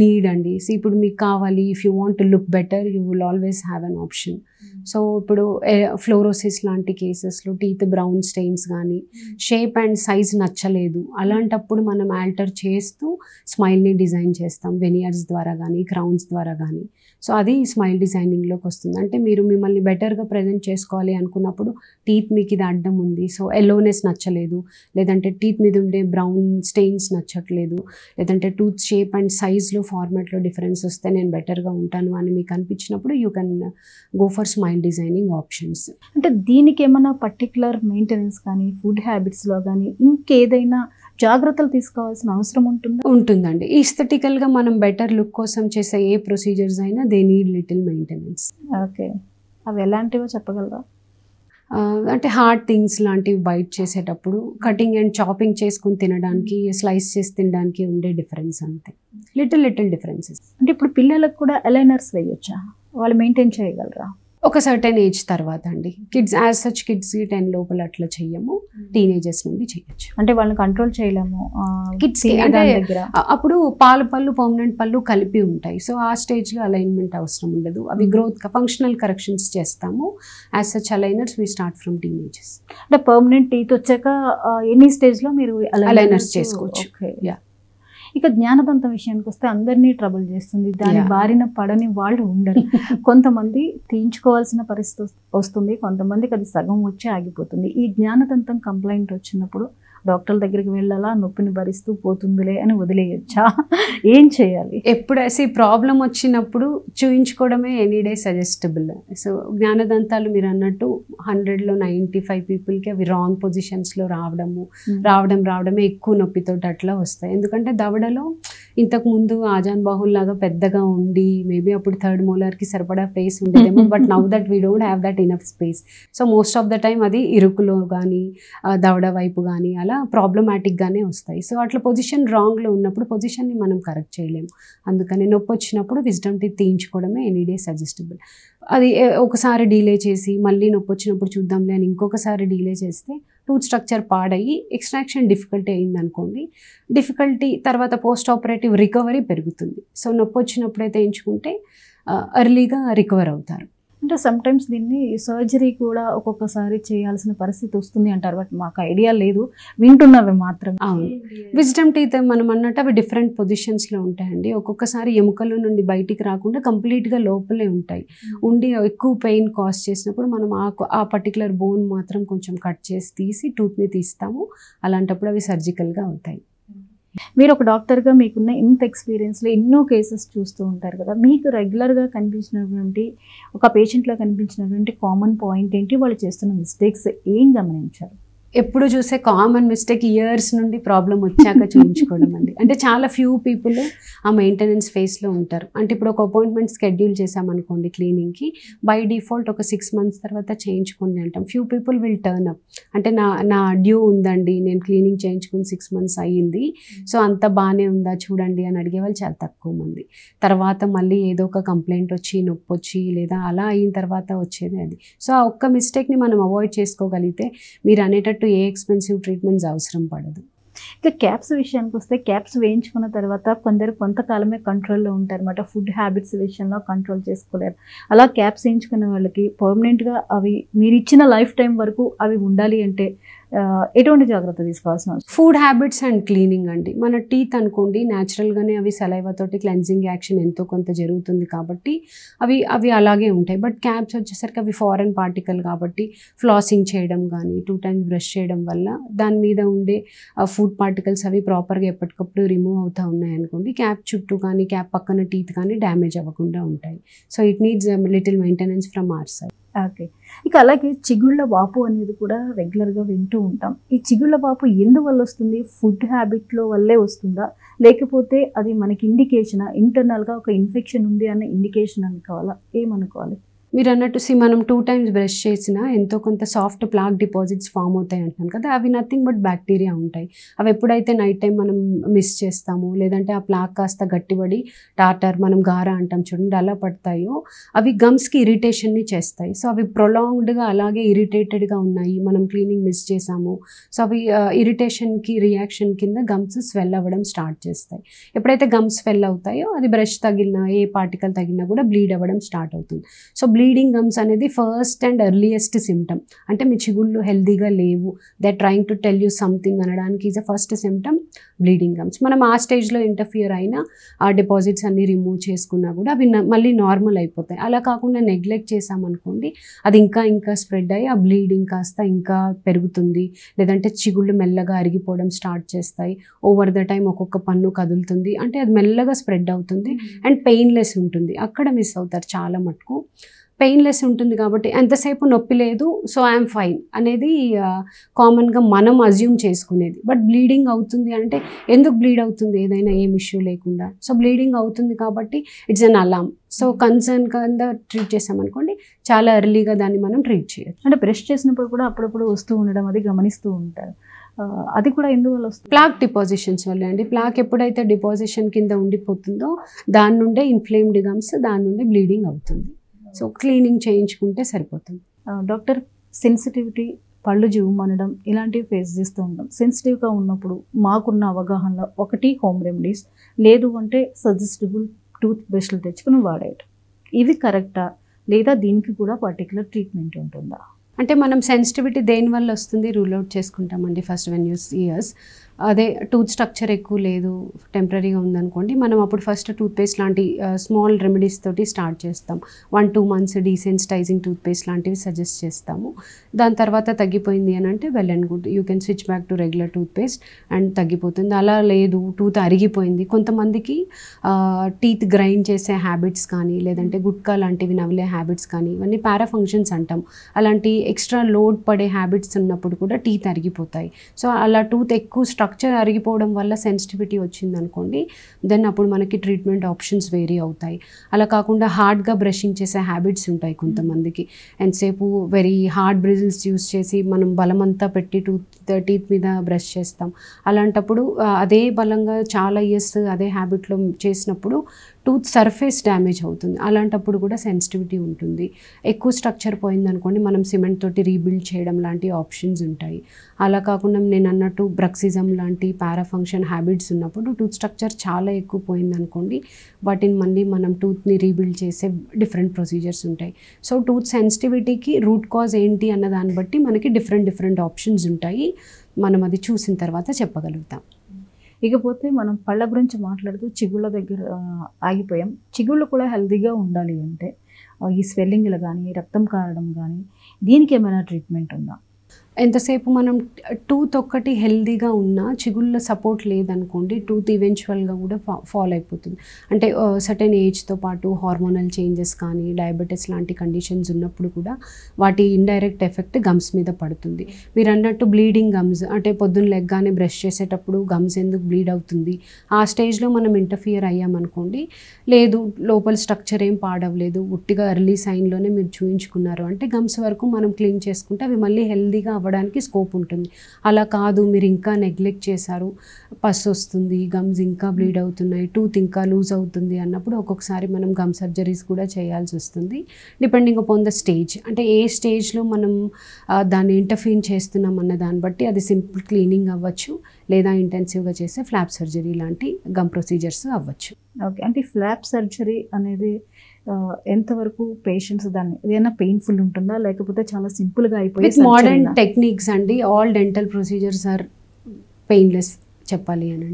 నీడ్ అండి. ఇప్పుడు మీకు కావాలి, if you want to look better you will always have an option. So ఇప్పుడు ఫ్లోరోసిస్ లాంటి కేసెస్లో టీత్ బ్రౌన్ స్టెయిన్స్ కానీ షేప్ అండ్ సైజ్ నచ్చలేదు, అలాంటప్పుడు మనం ఆల్టర్ చేస్తూ స్మైల్ని డిజైన్ చేస్తాం వెనియర్స్ ద్వారా కానీ క్రౌన్స్ ద్వారా కానీ. సో అది స్మైల్ డిజైనింగ్లోకి వస్తుంది. అంటే మీరు మిమ్మల్ని బెటర్గా ప్రజెంట్ చేసుకోవాలి అనుకున్నప్పుడు టీత్ మీకు ఇది అడ్డం ఉంది, సో ఎల్లోనెస్ నచ్చలేదు, లేదంటే టీత్ మీద ఉండే బ్రౌన్ స్టెయిన్స్ నచ్చట్లేదు, లేదంటే టూత్ షేప్ అండ్ సైజ్లో ఫార్మాట్లో డిఫరెన్స్ వస్తే నేను బెటర్గా ఉంటాను అని మీకు అనిపించినప్పుడు you can go for smile designing options. అంటే దీనికి ఏమైనా పర్టికులర్ మెయింటెనెన్స్ కానీ ఫుడ్ హ్యాబిట్స్లో కానీ ఇంకేదైనా జాగ్రత్తలు తీసుకోవాల్సిన అవసరం ఉంటుందండి. ఈస్థెటికల్గా మనం బెటర్ లుక్ కోసం చేసే ఏ ప్రొసీజర్స్ అయినా they need little maintenance. Okay. అవి ఎలాంటివో చెప్పగలరా? అంటే హార్డ్ థింగ్స్ లాంటివి బైట్ చేసేటప్పుడు కటింగ్ అండ్ చాపింగ్ చేసుకుని తినడానికి స్లైస్ చేసి తినడానికి ఉండే డిఫరెన్స్ అంతే, లిటిల్ డిఫరెన్సెస్. అంటే ఇప్పుడు పిల్లలకు కూడా అలైనర్స్ వేయొచ్చా? వాళ్ళు మెయింటైన్ చేయగలరా? ఒక సర్టెన్ ఏజ్ తర్వాత అండి. కిడ్స్ యాజ్ సచ్ కిడ్స్కి 10 లోపల అట్లా చెయ్యము, టీనేజర్స్ నుండి చేయొచ్చు. అంటే వాళ్ళని కంట్రోల్ చేయలేము కిడ్స్ అంటే అప్పుడు పళ్ళు పర్మనెంట్ పళ్ళు కలిపి ఉంటాయి. సో ఆ స్టేజ్లో అలైన్మెంట్ అవసరం ఉండదు. అవి గ్రోత్ ఫంక్షనల్ కరెక్షన్స్ చేస్తాము. As such aligners we start from teenagers. అంటే పర్మనెంట్ టీత్ వచ్చాక ఎన్ని స్టేజ్లో మీరు అలైనర్స్ చేసుకోవచ్చు. ఇక జ్ఞానదంతం విషయానికి వస్తే అందరినీ ట్రబుల్ చేస్తుంది, దాని బారిన పడని వాళ్ళు ఉండరు. కొంతమంది తీయించుకోవాల్సిన పరిస్థితి వస్తుంది, కొంతమందికి అది సగం వచ్చి ఆగిపోతుంది. ఈ జ్ఞానదంతం కంప్లైంట్ వచ్చినప్పుడు డాక్టర్ దగ్గరికి వెళ్ళాలా, నొప్పిని భరిస్తూ పోతుందిలే అని వదిలేయచ్చా? ఏం చేయాలి? ఎప్పుడైతే ప్రాబ్లం వచ్చినప్పుడు చూయించుకోవడమే ఎనీడే సజెస్టబుల్. సో జ్ఞానదంతాలు మీరు అన్నట్టు 100లో 95 పీపుల్కి అవి రాంగ్ పొజిషన్స్లో రావడమే ఎక్కువ నొప్పితోటి అట్లా వస్తాయి. ఎందుకంటే దవడలో ఇంతకుముందు ఆజాన్ బాహుల్ లాగా పెద్దగా ఉండి మేబీ అప్పుడు 3rd molarకి సరిపడా ప్లేస్ ఉండేదేమో, but now that we don't have that enough space. So most of the time అది ఇరుకులో కానీ దవడ వైపు కానీ అలా ప్రాబ్లమాటిక్గానే వస్తాయి. సో అట్లా పొజిషన్ రాంగ్లో ఉన్నప్పుడు పొజిషన్ని మనం కరెక్ట్ చేయలేము. అందుకని నొప్పి వచ్చినప్పుడు విజ్డమ్ టీత్ తీయించుకోవడమే ఎనీడే సజెస్టబుల్. అది ఒకసారి డీలే చేసి మళ్ళీ నొప్పి వచ్చినప్పుడు చూద్దాంలే అని ఇంకొకసారి డీలే చేస్తే టూత్ స్ట్రక్చర్ పాడయ్యి ఎక్స్ట్రాక్షన్ డిఫికల్టీ అయింది అనుకోండి, డిఫికల్టీ తర్వాత పోస్ట్ ఆపరేటివ్ రికవరీ పెరుగుతుంది. సో నొప్పి వచ్చినప్పుడైతే ఎంచుకుంటే ఎర్లీగా రికవర్ అవుతారు. అంటే సమ్టైమ్స్ దీన్ని సర్జరీ కూడా ఒక్కొక్కసారి చేయాల్సిన పరిస్థితి వస్తుంది అంటారు, బట్ మాకు ఐడియా లేదు, వింటున్నవి మాత్రమే. అవును, విజ్డమ్ టీత్ మనం అన్నట్టు అవి డిఫరెంట్ పొజిషన్స్లో ఉంటాయండి. ఒక్కొక్కసారి ఎముకల నుండి బయటికి రాకుండా కంప్లీట్గా లోపలే ఉంటాయి. ఉండి ఎక్కువ పెయిన్ కాజ్ చేసినప్పుడు మనం ఆ పర్టికులర్ బోన్ మాత్రం కొంచెం కట్ చేసి తీసి టూత్ని తీస్తాము. అలాంటప్పుడు అవి సర్జికల్గా అవుతాయి. మీరు ఒక డాక్టర్గా మీకున్న ఇంత ఎక్స్పీరియన్స్లో ఎన్నో కేసెస్ చూస్తూ ఉంటారు కదా, మీకు రెగ్యులర్గా కనిపించినటువంటి ఒక పేషెంట్లో కనిపించినటువంటి కామన్ పాయింట్ ఏంటి, వాళ్ళు చేస్తున్న మిస్టేక్స్ ఏం గమనించారు? ఎప్పుడు చూసే కామన్ మిస్టేక్ ఇయర్స్ నుండి ప్రాబ్లం వచ్చాక చూయించుకోవడం అండి. అంటే చాలా ఫ్యూ పీపుల్ ఆ మెయింటెనెన్స్ ఫేస్లో ఉంటారు. అంటే ఇప్పుడు ఒక అపాయింట్మెంట్ షెడ్యూల్ చేసామనుకోండి క్లీనింగ్కి, బై డిఫాల్ట్ ఒక 6 months తర్వాత చేయించుకోండి అంటాం. Few people will turn up, అంటే నా డ్యూ ఉందండి, నేను క్లీనింగ్ చేయించుకుని 6 months అయ్యింది, సో అంత బాగానే ఉందా చూడండి అని అడిగే వాళ్ళు చాలా తక్కువ మంది. తర్వాత మళ్ళీ ఏదో ఒక కంప్లైంట్ వచ్చి నొప్పి వచ్చి లేదా అలా అయిన తర్వాత వచ్చేది అది. సో ఆ ఒక్క మిస్టేక్ని మనం అవాయిడ్ చేసుకోగలిగితే మీరు అనేటట్టు ఏ ఎక్స్పెన్సివ్ ట్రీట్మెంట్స్ అవసరం పడదు. ఇక క్యాప్స్ విషయానికి వస్తే, క్యాప్స్ వేయించుకున్న తర్వాత కొంతకాలమే కంట్రోల్లో ఉంటారు అన్నమాట. ఫుడ్ హ్యాబిట్స్ విషయంలో కంట్రోల్ చేసుకోలేరు. అలా క్యాప్స్ వేయించుకునే వాళ్ళకి పర్మనెంట్గా అవి మీరు ఇచ్చిన లైఫ్ టైం వరకు అవి ఉండాలి అంటే ఎటువంటి జాగ్రత్త తీసుకోవాల్సిన అవసరం? ఫుడ్ హ్యాబిట్స్ అండ్ క్లీనింగ్ అండి. మన టీత్ అనుకోండి న్యాచురల్గానే అవి సలైవాతోటి క్లెన్జింగ్ యాక్షన్ ఎంతో కొంత జరుగుతుంది కాబట్టి అవి అలాగే ఉంటాయి. బట్ క్యాప్స్ వచ్చేసరికి అవి ఫారెన్ పార్టికల్ కాబట్టి ఫ్లాసింగ్ చేయడం కానీ 2 times బ్రష్ చేయడం వల్ల దాని మీద ఉండే ఫుడ్ పార్టికల్స్ అవి ప్రాపర్గా ఎప్పటికప్పుడు రిమూవ్ అవుతూ ఉన్నాయి అనుకోండి, క్యాప్ చుట్టూ కానీ క్యాప్ పక్కన టీత్ కానీ డ్యామేజ్ అవ్వకుండా ఉంటాయి. So it needs little maintenance from our side. Okay, ఇక అలాగే చిగుళ్ళ వాపు అనేది కూడా రెగ్యులర్గా వింటూ ఉంటాం. ఈ చిగుళ్ళ వాపు ఎందువల్ల వస్తుంది? ఫుడ్ హ్యాబిట్లో వల్లే వస్తుందా, లేకపోతే అది మనకి ఇండికేషనా, ఇంటర్నల్గా ఒక ఇన్ఫెక్షన్ ఉంది అన్న ఇండికేషన్ అనుకోవాలా, ఏమనుకోవాలి? మీరు అన్నట్టు మనం 2 times బ్రష్ చేసినా ఎంతో కొంత సాఫ్ట్ ప్లాక్ డిపాజిట్స్ ఫామ్ అవుతాయి అంటున్నాను కదా, అవి నథింగ్ బట్ బ్యాక్టీరియా ఉంటాయి. అవి ఎప్పుడైతే నైట్ టైం మనం మిస్ చేస్తామో లేదంటే ఆ ప్లాక్ కాస్త గట్టిపడి టాటర్ మనం గారా అంటాం చూడండి అలా పడతాయో అవి గమ్స్కి ఇరిటేషన్ని చేస్తాయి. సో అవి ప్రొలాంగ్డ్గా అలాగే ఇరిటేటెడ్గా ఉన్నాయి, మనం క్లీనింగ్ మిస్ చేసాము, సో అవి ఇరిటేషన్కి రియాక్షన్ కింద గమ్స్ స్వెల్ అవ్వడం స్టార్ట్ చేస్తాయి. ఎప్పుడైతే గమ్స్ స్వెల్ అవుతాయో అది బ్రష్ తగిలినా ఏ పార్టికల్ తగిలినా కూడా బ్లీడ్ అవ్వడం స్టార్ట్ అవుతుంది. సో బ్లీడింగ్ గమ్స్ అనేది ఫస్ట్ అండ్ ఎర్లియెస్ట్ సిమ్టమ్. అంటే మీ చిగుళ్ళు హెల్దీగా లేవు, they are trying to tell you something అనడానికి is a first symptom bleeding gums. మనం ఆ స్టేజ్లో ఇంటర్ఫియర్ అయినా ఆ డిపాజిట్స్ అన్ని రిమూవ్ చేసుకున్నా కూడా అవి మళ్ళీ నార్మల్ అయిపోతాయి. అలా కాకుండా నెగ్లెక్ట్ చేసామనుకోండి అది ఇంకా స్ప్రెడ్ అయ్యి ఆ బ్లీడింగ్ కాస్త ఇంకా పెరుగుతుంది, లేదంటే చిగుళ్ళు మెల్లగా అరిగిపోవడం స్టార్ట్ చేస్తాయి. ఓవర్ ద టైం ఒక్కొక్క పన్ను కదులుతుంది, అంటే అది మెల్లగా స్ప్రెడ్ అవుతుంది అండ్ పెయిన్లెస్ ఉంటుంది. అక్కడ మిస్ అవుతారు చాలా మటుకు. పెయిన్లెస్ ఉంటుంది కాబట్టి ఎంతసేపు నొప్పి లేదు, సో ఐఎమ్ ఫైన్ అనేది కామన్గా మనం అజ్యూమ్ చేసుకునేది. బట్ బ్లీడింగ్ అవుతుంది అంటే ఎందుకు బ్లీడ్ అవుతుంది, ఏదైనా ఏం ఇష్యూ లేకుండా. సో బ్లీడింగ్ అవుతుంది కాబట్టి it's an Alam. So concern కింద ట్రీట్ చేసామనుకోండి చాలా ఎర్లీగా దాన్ని మనం ట్రీట్ చేయొచ్చు. అంటే బ్రష్ చేసినప్పుడు కూడా అప్పుడప్పుడు వస్తూ ఉండడం అది గమనిస్తూ ఉంటారు, అది కూడా ఎందువల్ల వస్తుంది? ప్లాక్ డిపాజిషన్స్ వల్ల అండి. ప్లాక్ ఎప్పుడైతే డిపాజిషన్ కింద ఉండిపోతుందో దాని నుండే ఇన్ఫ్లేమ్డ్ గమ్స్, దాని నుండి బ్లీడింగ్ అవుతుంది. సో క్లీనింగ్ చేయించుకుంటే సరిపోతుంది. డాక్టర్, సెన్సిటివిటీ, పళ్ళు జివ్వమనడం ఇలాంటివి ఫేస్ చేస్తూ ఉంటాం. సెన్సిటివ్గా ఉన్నప్పుడు మాకున్న అవగాహనలో ఒకటి హోమ్ రెమెడీస్, లేదు అంటే సజెస్టబుల్ టూత్ బ్రష్లు తెచ్చుకుని వాడేయటం, ఇది కరెక్టా లేదా దీనికి కూడా పర్టికులర్ ట్రీట్మెంట్ ఉంటుందా? అంటే మనం సెన్సిటివిటీ దేనివల్ల వస్తుంది రూల్ అవుట్ చేసుకుంటామండి. First when you see us అదే టూత్ స్ట్రక్చర్ ఎక్కువ లేదు, టెంపరీగా ఉందనుకోండి, మనం అప్పుడు ఫస్ట్ టూత్పేస్ట్ లాంటి స్మాల్ రెమెడీస్ తోటి స్టార్ట్ చేస్తాం. 1-2 months డీసెన్సిటైజింగ్ టూత్పేస్ట్ లాంటివి సజెస్ట్ చేస్తాము. దాని తర్వాత తగ్గిపోయింది అని అంటే well and good, you can switch back to regular toothpaste and తగ్గిపోతుంది. అలా లేదు టూత్ అరిగిపోయింది, కొంతమందికి టీత్ గ్రైండ్ చేసే హ్యాబిట్స్ కానీ లేదంటే గుట్కా లాంటివి నవ్వలే హ్యాబిట్స్ కానీ ఇవన్నీ పారాఫంక్షన్స్ అంటాం. అలాంటి ఎక్స్ట్రా లోడ్ పడే హ్యాబిట్స్ ఉన్నప్పుడు కూడా టీత్ అరిగిపోతాయి. సో అలా టూత్ ఎక్కువ స్ట్రక్చర్ అరిగిపోవడం వల్ల సెన్సిటివిటీ వచ్చిందనుకోండి, దెన్ అప్పుడు మనకి ట్రీట్మెంట్ ఆప్షన్స్ వేరీ అవుతాయి. అలా కాకుండా హార్డ్గా బ్రషింగ్ చేసే హ్యాబిట్స్ ఉంటాయి కొంతమందికి, ఎంతసేపు వెరీ హార్డ్ బ్రిజిల్స్ యూస్ చేసి మనం బలమంతా పెట్టి టీత్ మీద బ్రష్ చేస్తాం. అలాంటప్పుడు అదే బలంగా చాలా ఇయర్స్ అదే హ్యాబిట్లో చేసినప్పుడు టూత్ సర్ఫేస్ డ్యామేజ్ అవుతుంది. అలాంటప్పుడు కూడా సెన్సిటివిటీ ఉంటుంది. ఎక్కువ స్ట్రక్చర్ పోయిందనుకోండి, మనం సిమెంట్ తోటి రీబిల్డ్ చేయడం లాంటి ఆప్షన్స్ ఉంటాయి. అలా కాకుండా నేను అన్నట్టు బ్రక్సిజం లాంటి పారాఫంక్షన్ హ్యాబిట్స్ ఉన్నప్పుడు టూత్ స్ట్రక్చర్ చాలా ఎక్కువ పోయిందనుకోండి, వాటిని మళ్ళీ మనం టూత్ని రీబిల్డ్ చేసే డిఫరెంట్ ప్రొసీజర్స్ ఉంటాయి. సో టూత్ సెన్సిటివిటీకి రూట్ కాజ్ ఏంటి అన్న దాన్ని బట్టి మనకి డిఫరెంట్ ఆప్షన్స్ ఉంటాయి. మనం అది చూసిన తర్వాత చెప్పగలుగుతాం. ఇకపోతే మనం పళ్ళ గురించి మాట్లాడుతూ చిగుళ్ళ దగ్గర ఆగిపోయాం. చిగుళ్ళు కూడా హెల్తీగా ఉండాలి అంటే ఈ స్వెల్లింగ్లు కానీ, రక్తం కారడం కానీ, దీనికి ఏమైనా ట్రీట్మెంట్ ఉందా? ఎంతసేపు మనం టూత్ ఒక్కటి హెల్దీగా ఉన్నా చిగుళ్ళ సపోర్ట్ లేదనుకోండి, టూత్ ఈవెన్చువల్గా కూడా ఫాల్ అయిపోతుంది. అంటే సర్టెన్ ఏజ్తో పాటు హార్మోనల్ చేంజెస్ కానీ, డయాబెటీస్ లాంటి కండిషన్స్ ఉన్నప్పుడు కూడా వాటి ఇండైరెక్ట్ ఎఫెక్ట్ గమ్స్ మీద పడుతుంది. మీరు అన్నట్టు బ్లీడింగ్ గమ్స్, అంటే పొద్దున్న లెగ్గానే బ్రష్ చేసేటప్పుడు గమ్స్ ఎందుకు బ్లీడ్ అవుతుంది, ఆ స్టేజ్లో మనం ఇంటర్ఫియర్ అయ్యామనుకోండి, లేదు లోపల స్ట్రక్చర్ ఏం పాడవలేదు, ఉట్టిగా ఎర్లీ సైన్లోనే మీరు చూయించుకున్నారు అంటే గమ్స్ వరకు మనం క్లీన్ చేసుకుంటే అవి మళ్ళీ హెల్దీగా అవ్వడానికి స్కోప్ ఉంటుంది. అలా కాదు, మీరు ఇంకా నెగ్లెక్ట్ చేశారు, పస్ వస్తుంది, గమ్స్ ఇంకా బ్లీడ్ అవుతున్నాయి, టూత్ ఇంకా లూజ్ అవుతుంది అన్నప్పుడు ఒక్కొక్కసారి మనం గమ్ సర్జరీస్ కూడా చేయాల్సి వస్తుంది. డిపెండింగ్ అపాన్ ద స్టేజ్, అంటే ఏ స్టేజ్లో మనం దాన్ని ఇంటర్ఫీన్ చేస్తున్నాం అన్న దాన్ని బట్టి అది సింపుల్ క్లీనింగ్ అవ్వచ్చు, లేదా ఇంటెన్సివ్గా చేసే ఫ్లాప్ సర్జరీ లాంటి గమ్ ప్రొసీజర్స్ అవ్వచ్చు. ఓకే, అంటే ఫ్లాప్ సర్జరీ అనేది ఎంతవరకు పేషెంట్స్ దాన్ని ఏదైనా పెయిన్ఫుల్ ఉంటుందా, లేకపోతే చాలా సింపుల్గా అయిపోయి మోడర్న్ టెక్నిక్స్ అండి. All dental procedures are painless చెప్పాలి అని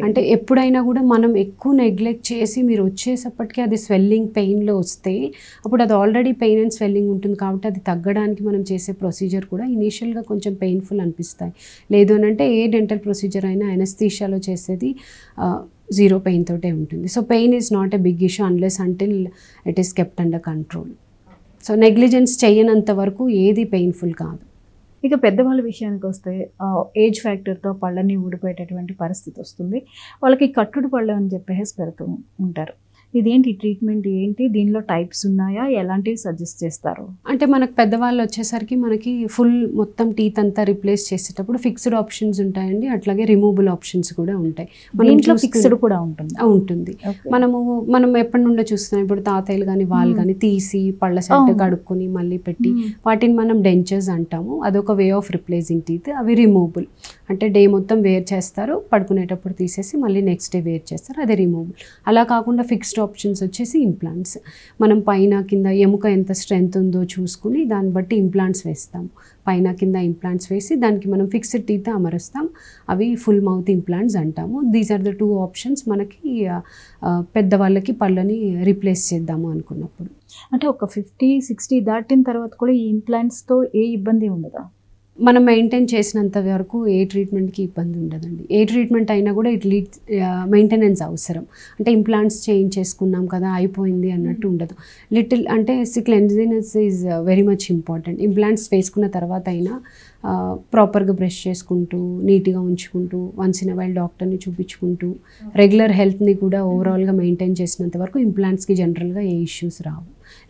అంటే ఎప్పుడైనా కూడా మనం ఎక్కువ నెగ్లెక్ట్ చేసి మీరు వచ్చేసప్పటికీ అది స్వెల్లింగ్ పెయిన్లో వస్తే అప్పుడు అది ఆల్రెడీ పెయిన్ అండ్ స్వెల్లింగ్ ఉంటుంది కాబట్టి అది తగ్గడానికి మనం చేసే ప్రొసీజర్ కూడా ఇనీషియల్గా కొంచెం పెయిన్ఫుల్ అనిపిస్తాయి. లేదు అని అంటే ఏ డెంటల్ ప్రొసీజర్ అయినా అనస్థీషియాలో చేసేది జీరో పెయిన్ తోటే ఉంటుంది. So pain is not a big issue unless until it is kept under control. So negligence చేయనంత వరకు ఏది పెయిన్ఫుల్ కాదు. ఇక పెద్దవాళ్ళ విషయానికి వస్తే ఏజ్ ఫ్యాక్టర్తో పళ్ళని ఊడిపోయేటటువంటి పరిస్థితి వస్తుంది. వాళ్ళకి కట్టుడు పళ్ళు అని చెప్పేసి పెడుతూ ఉంటారు. ఇదేంటి ట్రీట్మెంట్ ఏంటి, దీనిలో టైప్స్ ఉన్నాయా, ఎలాంటివి సజెస్ట్ చేస్తారు? అంటే మనకు పెద్దవాళ్ళు వచ్చేసరికి మనకి ఫుల్ మొత్తం టీత్ అంతా రిప్లేస్ చేసేటప్పుడు ఫిక్స్డ్ ఆప్షన్స్ ఉంటాయండి, అట్లాగే రిమూవబుల్ ఆప్షన్స్ కూడా ఉంటాయి. దీంట్లో ఫిక్స్డ్ కూడా ఉంటుంది. మనం ఎప్పటి నుండో చూస్తున్నాం, ఇప్పుడు తాతయ్యలు కానీ వాళ్ళు కానీ తీసి పళ్ళ సెట్ కడుక్కొని మళ్ళీ పెట్టి వాటిని మనం డెంచర్స్ అంటాము. అదొక వే ఆఫ్ రిప్లేసింగ్ టీత్. అవి రిమూవబుల్, అంటే డే మొత్తం వేర్ చేస్తారు, పడుకునేటప్పుడు తీసేసి మళ్ళీ నెక్స్ట్ డే వేర్ చేస్తారు, అది రిమూవబుల్. అలా కాకుండా ఫిక్స్డ్ ఆప్షన్స్ వచ్చేసి ఇంప్లాంట్స్. మనం పైన కింద ఎముక ఎంత స్ట్రెంత్ ఉందో చూసుకుని దాన్ని బట్టి ఇంప్లాంట్స్ వేస్తాము. పైన కింద ఇంప్లాంట్స్ వేసి దానికి మనం ఫిక్స్డ్ టీత్ అమరుస్తాం. అవి ఫుల్ మౌత్ ఇంప్లాంట్స్ అంటాము. దీస్ ఆర్ ద 2 ఆప్షన్స్ మనకి పెద్దవాళ్ళకి పళ్ళని రీప్లేస్ చేద్దాము అనుకున్నప్పుడు. అంటే ఒక 50-60 దాటిన తర్వాత కూడా ఈ ఇంప్లాంట్స్తో ఏ ఇబ్బంది ఉండదా? మనం మెయింటైన్ చేసినంత వరకు ఏ ట్రీట్మెంట్కి ఇబ్బంది ఉండదండి. ఏ ట్రీట్మెంట్ అయినా కూడా మెయింటెనెన్స్ అవసరం. అంటే ఇంప్లాంట్స్ చేంజ్ చేసుకున్నాం కదా అయిపోయింది అన్నట్టు ఉండదు. లిటిల్ అంటే cleanliness is very much important. Implants వేసుకున్న తర్వాత అయినా ప్రాపర్గా బ్రష్ చేసుకుంటూ నీట్గా ఉంచుకుంటూ వన్స్ ఇన్ వైల్ డాక్టర్ని చూపించుకుంటూ రెగ్యులర్ హెల్త్ని కూడా ఓవరాల్గా మెయింటైన్ చేసినంత వరకు ఇంప్లాంట్స్కి జనరల్గా ఏ ఇష్యూస్ రావు.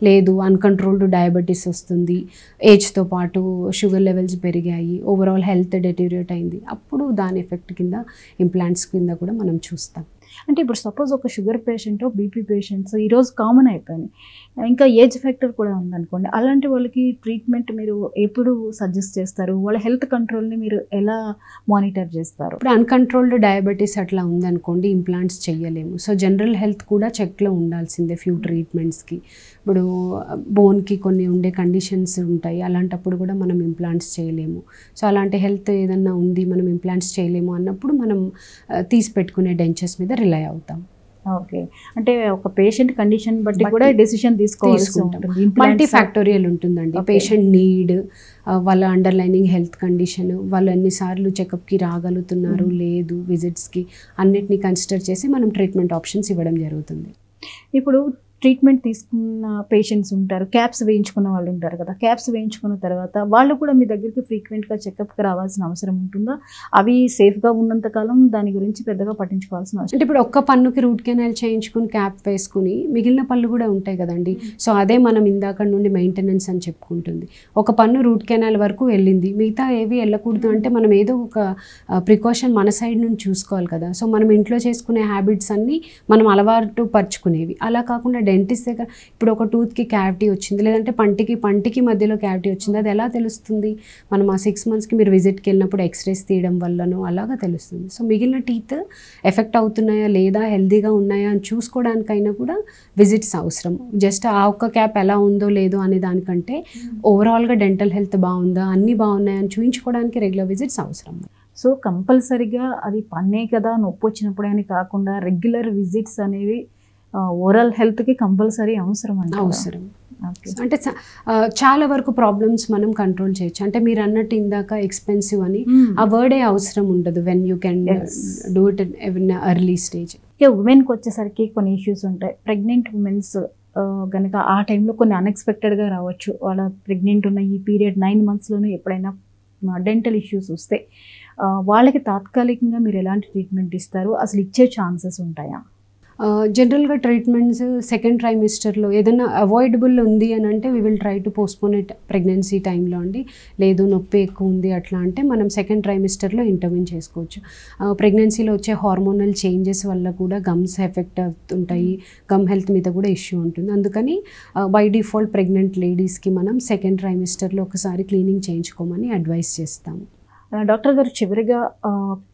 లేదు అన్కంట్రోల్డ్ డయాబెటీస్ వస్తుంది, ఏజ్తో పాటు షుగర్ లెవెల్స్ పెరిగాయి, ఓవరాల్ హెల్త్ డెటీరియేట్ అయింది, అప్పుడు దాని ఎఫెక్ట్ కింద ఇంప్లాంట్స్ కింద కూడా మనం చూస్తాం. అంటే ఇప్పుడు సపోజ్ ఒక షుగర్ పేషెంట్, బీపీ పేషెంట్స్ ఈరోజు కామన్ అయిపోయినాయి, ఇంకా ఏజ్ ఫ్యాక్టర్ కూడా ఉందనుకోండి, అలాంటి వాళ్ళకి ట్రీట్మెంట్ మీరు ఎప్పుడు సజెస్ట్ చేస్తారు? వాళ్ళ హెల్త్ కంట్రోల్ని మీరు ఎలా మానిటర్ చేస్తారు? ఇప్పుడు అన్కంట్రోల్డ్ డయాబెటీస్ అట్లా ఉందనుకోండి, ఇంప్లాంట్స్ చేయలేము. సో జనరల్ హెల్త్ కూడా చెక్లో ఉండాల్సిందే ఫ్యూ ట్రీట్మెంట్స్కి. ఇప్పుడు బోన్కి కొన్ని ఉండే కండిషన్స్ ఉంటాయి, అలాంటప్పుడు కూడా మనం ఇంప్లాంట్స్ చేయలేము. సో అలాంటి హెల్త్ ఏదన్నా ఉంది మనం ఇంప్లాంట్స్ చేయలేము అన్నప్పుడు మనం తీసి పెట్టుకునే డెంచర్స్ మీద రిలై అవుతాం. ఓకే, అంటే ఒక పేషెంట్ కండిషన్ బట్టి కూడా డెసిషన్ తీసుకోవాల్సి ఉంటుంది. మల్టీ ఫ్యాక్టోరియల్ ఉంటుందండి. పేషెంట్ నీడ్, వాళ్ళ అండర్లైనింగ్ హెల్త్ కండిషన్, వాళ్ళు ఎన్నిసార్లు చెకప్కి రాగలుగుతున్నారు లేదు, విజిట్స్కి, అన్నిటినీ కన్సిడర్ చేసి మనం ట్రీట్మెంట్ ఆప్షన్స్ ఇవ్వడం జరుగుతుంది. ఇప్పుడు ట్రీట్మెంట్ తీసుకున్న పేషెంట్స్ ఉంటారు, క్యాప్స్ వేయించుకున్న వాళ్ళు ఉంటారు కదా, క్యాప్స్ వేయించుకున్న తర్వాత వాళ్ళు కూడా మీ దగ్గరికి ఫ్రీక్వెంట్గా చెకప్కి రావాల్సిన అవసరం ఉంటుందా? అవి సేఫ్గా ఉన్నంతకాలం దాని గురించి పెద్దగా పట్టించుకోవాల్సిన అవసరం అంటే ఇప్పుడు ఒక్క పన్నుకి రూట్ కెనాల్ చేయించుకుని క్యాప్ వేసుకుని మిగిలిన పళ్ళు కూడా ఉంటాయి కదండి. సో అదే మనం ఇందాక నుండి మెయింటెనెన్స్ అని చెప్పుకుంటుంది. ఒక పన్ను రూట్ కెనాల్ వరకు వెళ్ళింది, మిగతా ఏవి వెళ్ళకూడదు అంటే మనం ఏదో ఒక ప్రికాషన్ మన సైడ్ నుంచి చూసుకోవాలి కదా. సో మనం ఇంట్లో చేసుకునే హ్యాబిట్స్ అన్నీ మనం అలవాటు పరుచుకునేవి. అలా కాకుండా డెంటిస్ట్ దగ్గర ఇప్పుడు ఒక టూత్కి క్యావిటీ వచ్చింది, లేదంటే పంటికి మధ్యలో క్యావిటీ వచ్చింది, అది ఎలా తెలుస్తుంది? మనం ఆ 6 monthsకి మీరు విజిట్కి వెళ్ళినప్పుడు ఎక్స్రేస్ తీయడం వల్లనో అలాగా తెలుస్తుంది. సో మిగిలిన టీత్ ఎఫెక్ట్ అవుతున్నాయా లేదా, హెల్తీగా ఉన్నాయా అని చూసుకోవడానికైనా కూడా విజిట్స్ అవసరం. జస్ట్ ఆ ఒక్క క్యాప్ ఎలా ఉందో లేదో అనే దానికంటే ఓవరాల్గా డెంటల్ హెల్త్ బాగుందా, అన్నీ బాగున్నాయని చూయించుకోవడానికి రెగ్యులర్ విజిట్స్ అవసరం. సో కంపల్సరీగా అది పన్నే కదా నొప్పి వచ్చినప్పుడే అని కాకుండా రెగ్యులర్ విజిట్స్ అనేవి ఓరల్ హెల్త్కి కంపల్సరీ అవసరం అండి. అవసరం అంటే చాలా వరకు ప్రాబ్లమ్స్ మనం కంట్రోల్ చేయొచ్చు. అంటే మీరు అన్నట్టు ఇందాక ఎక్స్పెన్సివ్ అని ఆ వర్డే అవసరం ఉండదు when you can do it in early stage. ఇక ఉమెన్కి వచ్చేసరికి కొన్ని ఇష్యూస్ ఉంటాయి. ప్రెగ్నెంట్ ఉమెన్స్ కనుక ఆ టైంలో కొన్ని అన్ఎక్స్పెక్టెడ్గా రావచ్చు. వాళ్ళ ప్రెగ్నెంట్ ఉన్న ఈ పీరియడ్ 9 monthsలోనే ఎప్పుడైనా డెంటల్ ఇష్యూస్ వస్తే వాళ్ళకి తాత్కాలికంగా మీరు ఎలాంటి ట్రీట్మెంట్ ఇస్తారు, అసలు ఇచ్చే ఛాన్సెస్ ఉంటాయా? జనరల్గా ట్రీట్మెంట్స్ సెకండ్ ట్రైమిస్టర్లో ఏదైనా అవాయిడబుల్ ఉంది అని అంటే we will try to postpone it pregnancy టైంలో అండి. లేదు నొప్పి ఎక్కువ ఉంది అట్లా అంటే మనం సెకండ్ ట్రైమిస్టర్లో ఇంటర్వ్యూన్ చేసుకోవచ్చు. ప్రెగ్నెన్సీలో వచ్చే హార్మోనల్ చేంజెస్ వల్ల కూడా గమ్స్ ఎఫెక్ట్ అవుతుంటాయి, గమ్ హెల్త్ మీద కూడా ఇష్యూ ఉంటుంది. అందుకని బై డిఫాల్ట్ ప్రెగ్నెంట్ లేడీస్కి మనం సెకండ్ ట్రైమిస్టర్లో ఒకసారి క్లీనింగ్ చేయించుకోమని అడ్వైస్ చేస్తాము. డాక్టర్ గారు, చివరిగా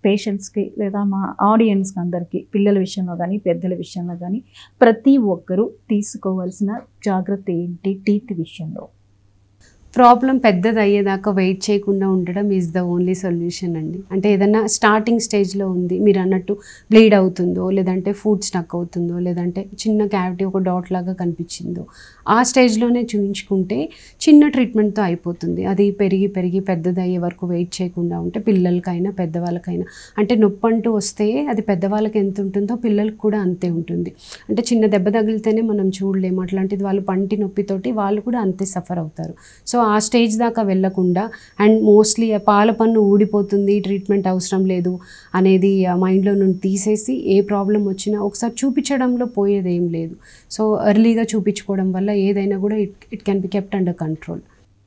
పేషెంట్స్కి లేదా మా ఆడియన్స్కి అందరికీ పిల్లల విషయంలో కానీ పెద్దల విషయంలో కానీ ప్రతి ఒక్కరూ తీసుకోవాల్సిన జాగ్రత్త ఏంటి టీత్ విషయంలో? ప్రాబ్లం పెద్దది అయ్యేదాకా వెయిట్ చేయకుండా ఉండడం ఈజ్ ద ఓన్లీ సొల్యూషన్ అండి. అంటే ఏదన్నా స్టార్టింగ్ స్టేజ్లో ఉంది, మీరు అన్నట్టు బ్లీడ్ అవుతుందో, లేదంటే ఫుడ్ స్టక్ అవుతుందో, లేదంటే చిన్న క్యావిటీ ఒక డాట్ లాగా కనిపించిందో, ఆ స్టేజ్లోనే చూయించుకుంటే చిన్న ట్రీట్మెంట్తో అయిపోతుంది. అది పెరిగి పెద్దది అయ్యే వరకు వెయిట్ చేయకుండా ఉంటే పిల్లలకైనా పెద్దవాళ్ళకైనా, అంటే నొప్పి అంటూ వస్తే అది పెద్దవాళ్ళకి ఎంత ఉంటుందో పిల్లలకు కూడా అంతే ఉంటుంది. అంటే చిన్న దెబ్బ తగిలితేనే మనం చూడలేము, అట్లాంటిది వాళ్ళు పంటి నొప్పితోటి వాళ్ళు కూడా అంతే సఫర్ అవుతారు. సో ఆ స్టేజ్ దాకా వెళ్ళకుండా, అండ్ మోస్ట్లీ పాల పన్ను ఊడిపోతుంది, ట్రీట్మెంట్ అవసరం లేదు అనేది మైండ్లో నుండి తీసేసి ఏ ప్రాబ్లం వచ్చినా ఒకసారి చూపించడంలో పోయేది ఏం లేదు. సో ఎర్లీగా చూపించుకోవడం వల్ల ఏదైనా కూడా it can be kept under control.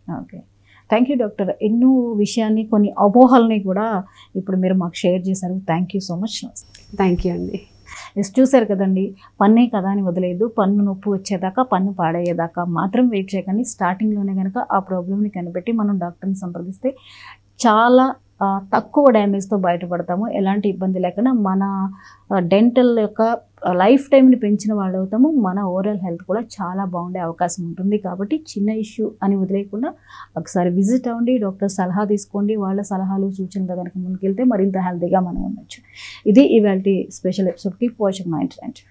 Okay, thank you doctor. ఎన్నో విషయాన్ని, కొన్ని అపోహల్ని కూడా ఇప్పుడు మీరు మాకు షేర్ చేశారు. Thank you so much. Thank you అండి. చూశారు కదండి, పన్నే కదా అని వదిలేదు. పన్ను నొప్పి వచ్చేదాకా, పన్ను పాడయ్యేదాకా మాత్రం వెయిట్ చేయకండి. స్టార్టింగ్లోనే కనుక ఆ ప్రాబ్లమ్ని కనిపెట్టి మనం డాక్టర్ని సంప్రదిస్తే చాలా తక్కువ డ్యామేజ్తో బయటపడతాము. ఎలాంటి ఇబ్బంది లేకుండా మన డెంటల్ యొక్క లైఫ్ టైంని పెంచిన వాళ్ళు అవుతాము. మన ఓరల్ హెల్త్ కూడా చాలా బాగుండే అవకాశం ఉంటుంది. కాబట్టి చిన్న ఇష్యూ అని వదిలేయకుండా ఒకసారి విజిట్ అవ్వండి, డాక్టర్ సలహా తీసుకోండి. వాళ్ళ సలహాలు సూచనలు కనుక ముందుకెళ్తే మరింత హెల్తీగా మనం ఉండొచ్చు. ఇది ఇవాల్టి స్పెషల్ ఎపిసోడ్కి పోషక్ 99.